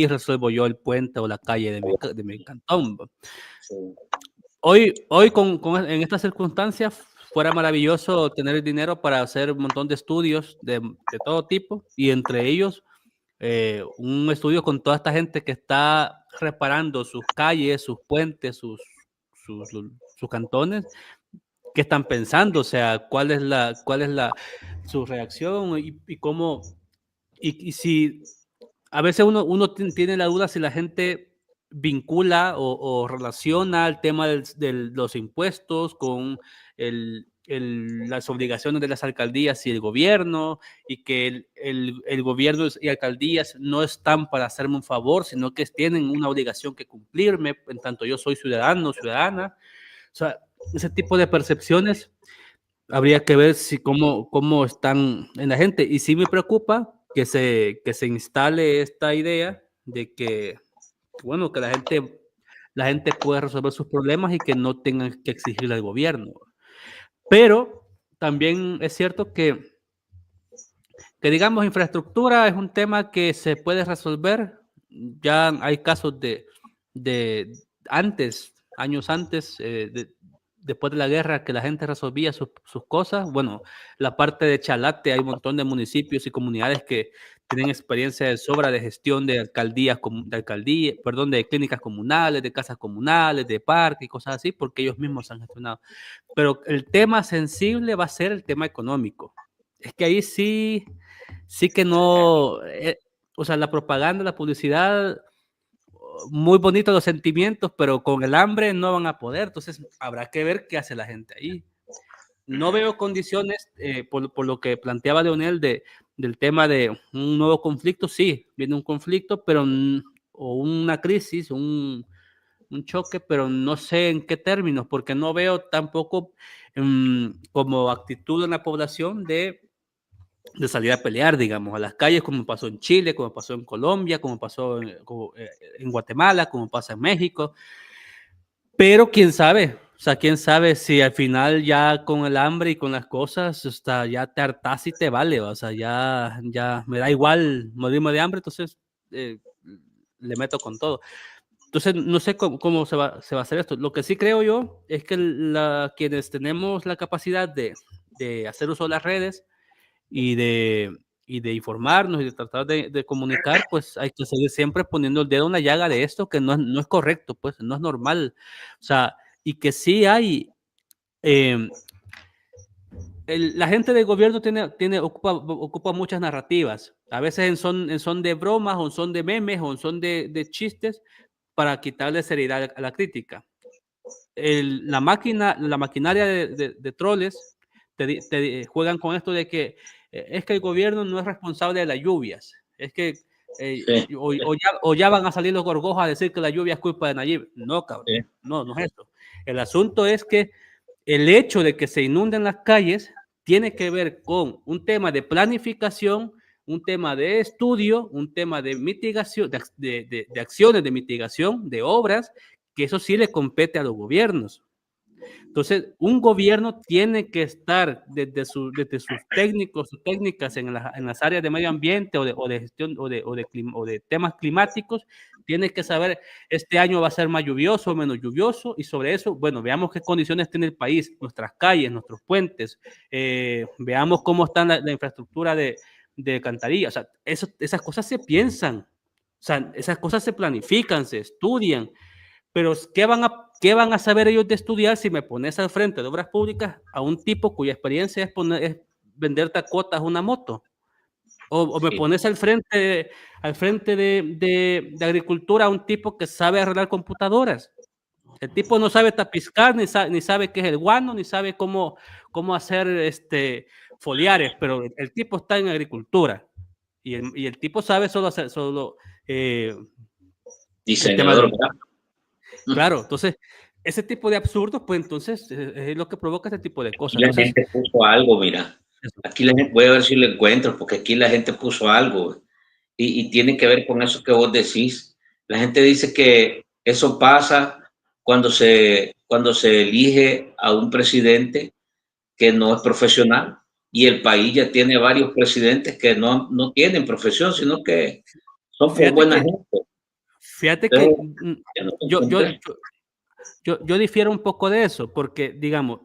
resuelvo yo el puente o la calle de mi cantón. Hoy en estas circunstancias fuera maravilloso tener el dinero para hacer un montón de estudios de todo tipo y entre ellos un estudio con toda esta gente que está reparando sus calles, sus puentes, sus cantones. ¿Qué están pensando? O sea, ¿cuál es su reacción y cómo? Y si a veces uno tiene la duda si la gente vincula o relaciona el tema de los impuestos con las obligaciones de las alcaldías y el gobierno, y que el gobierno y alcaldías no están para hacerme un favor, sino que tienen una obligación que cumplirme, en tanto yo soy ciudadano, ciudadana. O sea, ese tipo de percepciones habría que ver cómo están en la gente. Y sí me preocupa que se instale esta idea de que, bueno, que la gente puede resolver sus problemas y que no tengan que exigirle al gobierno. Pero también es cierto que digamos, infraestructura es un tema que se puede resolver. Ya hay casos de años antes, después de la guerra, que la gente resolvía sus cosas. Bueno, la parte de Chalate, hay un montón de municipios y comunidades que tienen experiencia de sobra de gestión de de clínicas comunales, de casas comunales, de parques y cosas así, porque ellos mismos han gestionado. Pero el tema sensible va a ser el tema económico. Es que ahí sí que no, o sea, la propaganda, la publicidad, muy bonitos los sentimientos, pero con el hambre no van a poder. Entonces habrá que ver qué hace la gente ahí. No veo condiciones, por lo que planteaba Leonel, del tema de un nuevo conflicto. Sí, viene un conflicto, pero o una crisis, un choque, pero no sé en qué términos, porque no veo tampoco como actitud en la población de salir a pelear, digamos, a las calles, como pasó en Chile, como pasó en Colombia, como pasó en Guatemala, como pasa en México. Pero quién sabe, o sea, quién sabe si al final ya con el hambre y con las cosas, ya te hartás y te vale, o sea, ya me da igual morirme de hambre, entonces le meto con todo. Entonces, no sé cómo se va a hacer esto. Lo que sí creo yo es que quienes tenemos la capacidad de hacer uso de las redes y de informarnos y de tratar de comunicar, pues hay que seguir siempre poniendo el dedo en la llaga de esto, que no es correcto, pues no es normal. O sea, y que sí hay... la gente del gobierno ocupa muchas narrativas, a veces en son de bromas, o en son de memes, o en son de chistes, para quitarle seriedad a la crítica. La maquinaria de troles te juegan con esto de que es que el gobierno no es responsable de las lluvias, es que sí. o ya van a salir los gorgojos a decir que la lluvia es culpa de Nayib. No, cabrón, sí. No es eso. El asunto es que el hecho de que se inunden las calles tiene que ver con un tema de planificación, un tema de estudio, un tema de mitigación, de acciones de mitigación, de obras, que eso sí le compete a los gobiernos. Entonces, un gobierno tiene que estar desde sus técnicos o técnicas en las áreas de medio ambiente o de gestión o de temas climáticos, tiene que saber este año va a ser más lluvioso o menos lluvioso, y sobre eso, bueno, veamos qué condiciones tiene el país, nuestras calles, nuestros puentes, veamos cómo está la infraestructura de alcantarilla. O sea, esas cosas se piensan, o sea, esas cosas se planifican, se estudian. Pero ¿qué van a saber ellos de estudiar si me pones al frente de obras públicas a un tipo cuya experiencia es venderte a cuotas una moto? O me pones al frente de agricultura a un tipo que sabe arreglar computadoras. El tipo no sabe tapizcar, ni sabe qué es el guano, ni sabe cómo cómo hacer foliares, pero el tipo está en agricultura y el tipo sabe solo hacer, diseñador. Claro, entonces, ese tipo de absurdos, pues entonces es lo que provoca ese tipo de cosas. Aquí la entonces, gente puso algo, mira. Aquí la gente, voy a ver si lo encuentro, porque aquí la gente puso algo y tiene que ver con eso que vos decís. La gente dice que eso pasa cuando se elige a un presidente que no es profesional y el país ya tiene varios presidentes que no tienen profesión, sino que son por buena gente. Fíjate que yo difiero un poco de eso, porque, digamos,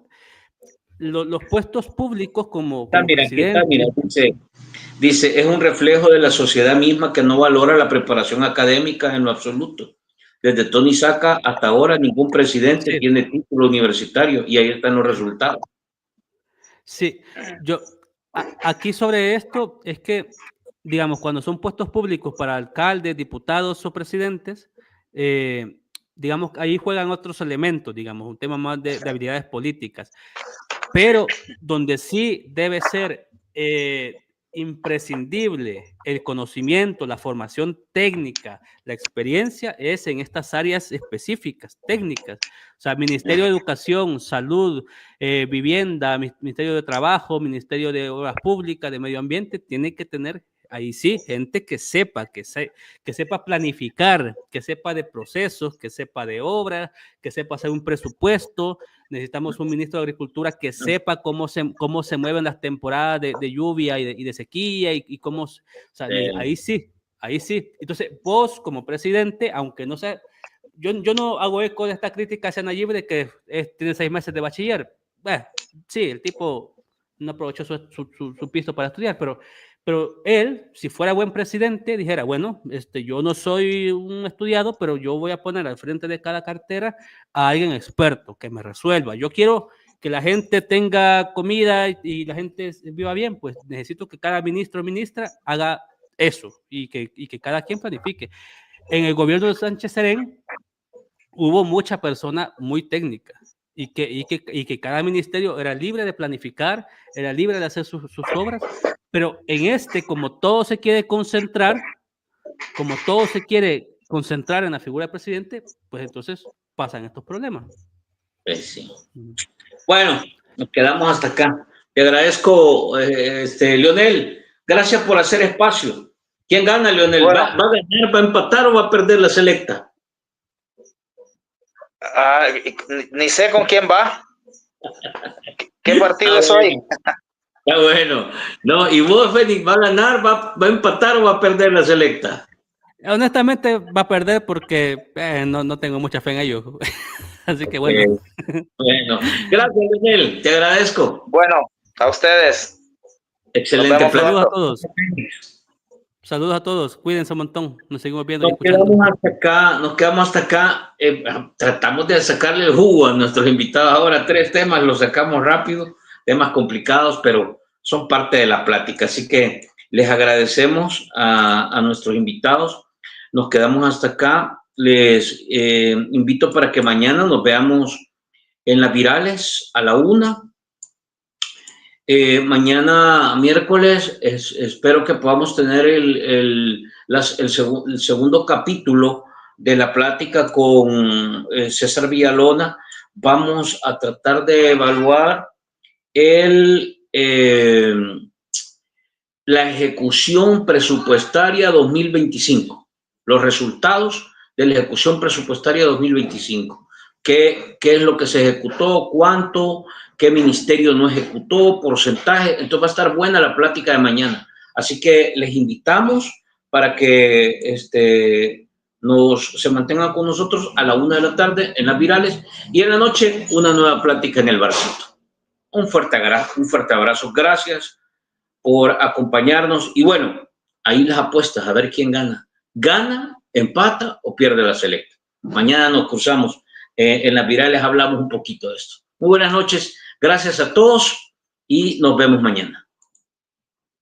los puestos públicos como presidente... Mira, dice, es un reflejo de la sociedad misma que no valora la preparación académica en lo absoluto. Desde Tony Saca hasta ahora ningún presidente tiene título universitario y ahí están los resultados. Sí, aquí sobre esto es que, digamos, cuando son puestos públicos para alcaldes, diputados o presidentes, digamos, ahí juegan otros elementos, digamos, un tema más de habilidades políticas. Pero donde sí debe ser imprescindible el conocimiento, la formación técnica, la experiencia, es en estas áreas específicas, técnicas. O sea, Ministerio de Educación, Salud, Vivienda, Ministerio de Trabajo, Ministerio de Obras Públicas, de Medio Ambiente, tiene que tener ahí sí, gente que sepa planificar, que sepa de procesos, que sepa de obras, que sepa hacer un presupuesto. Necesitamos un ministro de Agricultura que sepa cómo se mueven las temporadas de lluvia y de sequía y cómo, o sea, ahí sí. Entonces, vos como presidente, aunque no sea, yo no hago eco de esta crítica hacia Nayib de que tiene 6 meses de bachiller. Sí, el tipo no aprovechó su piso para estudiar, pero él, si fuera buen presidente, dijera, bueno, yo no soy un estudiado, pero yo voy a poner al frente de cada cartera a alguien experto que me resuelva. Yo quiero que la gente tenga comida y la gente viva bien, pues necesito que cada ministro o ministra haga eso y que cada quien planifique. En el gobierno de Sánchez Serén hubo mucha persona muy técnica y que cada ministerio era libre de planificar, era libre de hacer sus obras, pero en como todo se quiere concentrar, en la figura del presidente, pues entonces pasan estos problemas. Sí. Bueno, nos quedamos hasta acá. Te agradezco, Leonel. Gracias por hacer espacio. ¿Quién gana, Leonel? Bueno, ¿Va a ganar, va a empatar o va a perder la selecta? Ni sé con quién va. ¿Qué partido es hoy? Está bueno. No, ¿y vos, Fénix, va a ganar, va a empatar o va a perder la selecta? Honestamente va a perder porque no tengo mucha fe en ellos. Así que bueno. Bueno, gracias, Leonel. Te agradezco. Bueno, a ustedes. Excelente. Saludos a todos. Saludos a todos. Cuídense un montón. Nos seguimos viendo. Nos quedamos hasta acá. Tratamos de sacarle el jugo a nuestros invitados. Ahora 3 temas, los sacamos rápido. Temas complicados, pero son parte de la plática. Así que les agradecemos a nuestros invitados. Nos quedamos hasta acá. Les invito para que mañana nos veamos en las virales a la 1. Mañana miércoles espero que podamos tener el segundo capítulo de la plática con César Villalona. Vamos a tratar de evaluar la ejecución presupuestaria 2025, los resultados de la ejecución presupuestaria 2025. ¿Qué es lo que se ejecutó? ¿Cuánto? ¿Qué ministerio no ejecutó? ¿Porcentaje? Entonces va a estar buena la plática de mañana. Así que les invitamos para que se mantengan con nosotros a la 1 de la tarde en las virales y en la noche una nueva plática en el barcito. Un fuerte abrazo. Gracias por acompañarnos. Y bueno, ahí las apuestas, a ver quién gana. ¿Gana, empata o pierde la selecta? Mañana nos cruzamos. En las virales hablamos un poquito de esto. Muy buenas noches. Gracias a todos y nos vemos mañana.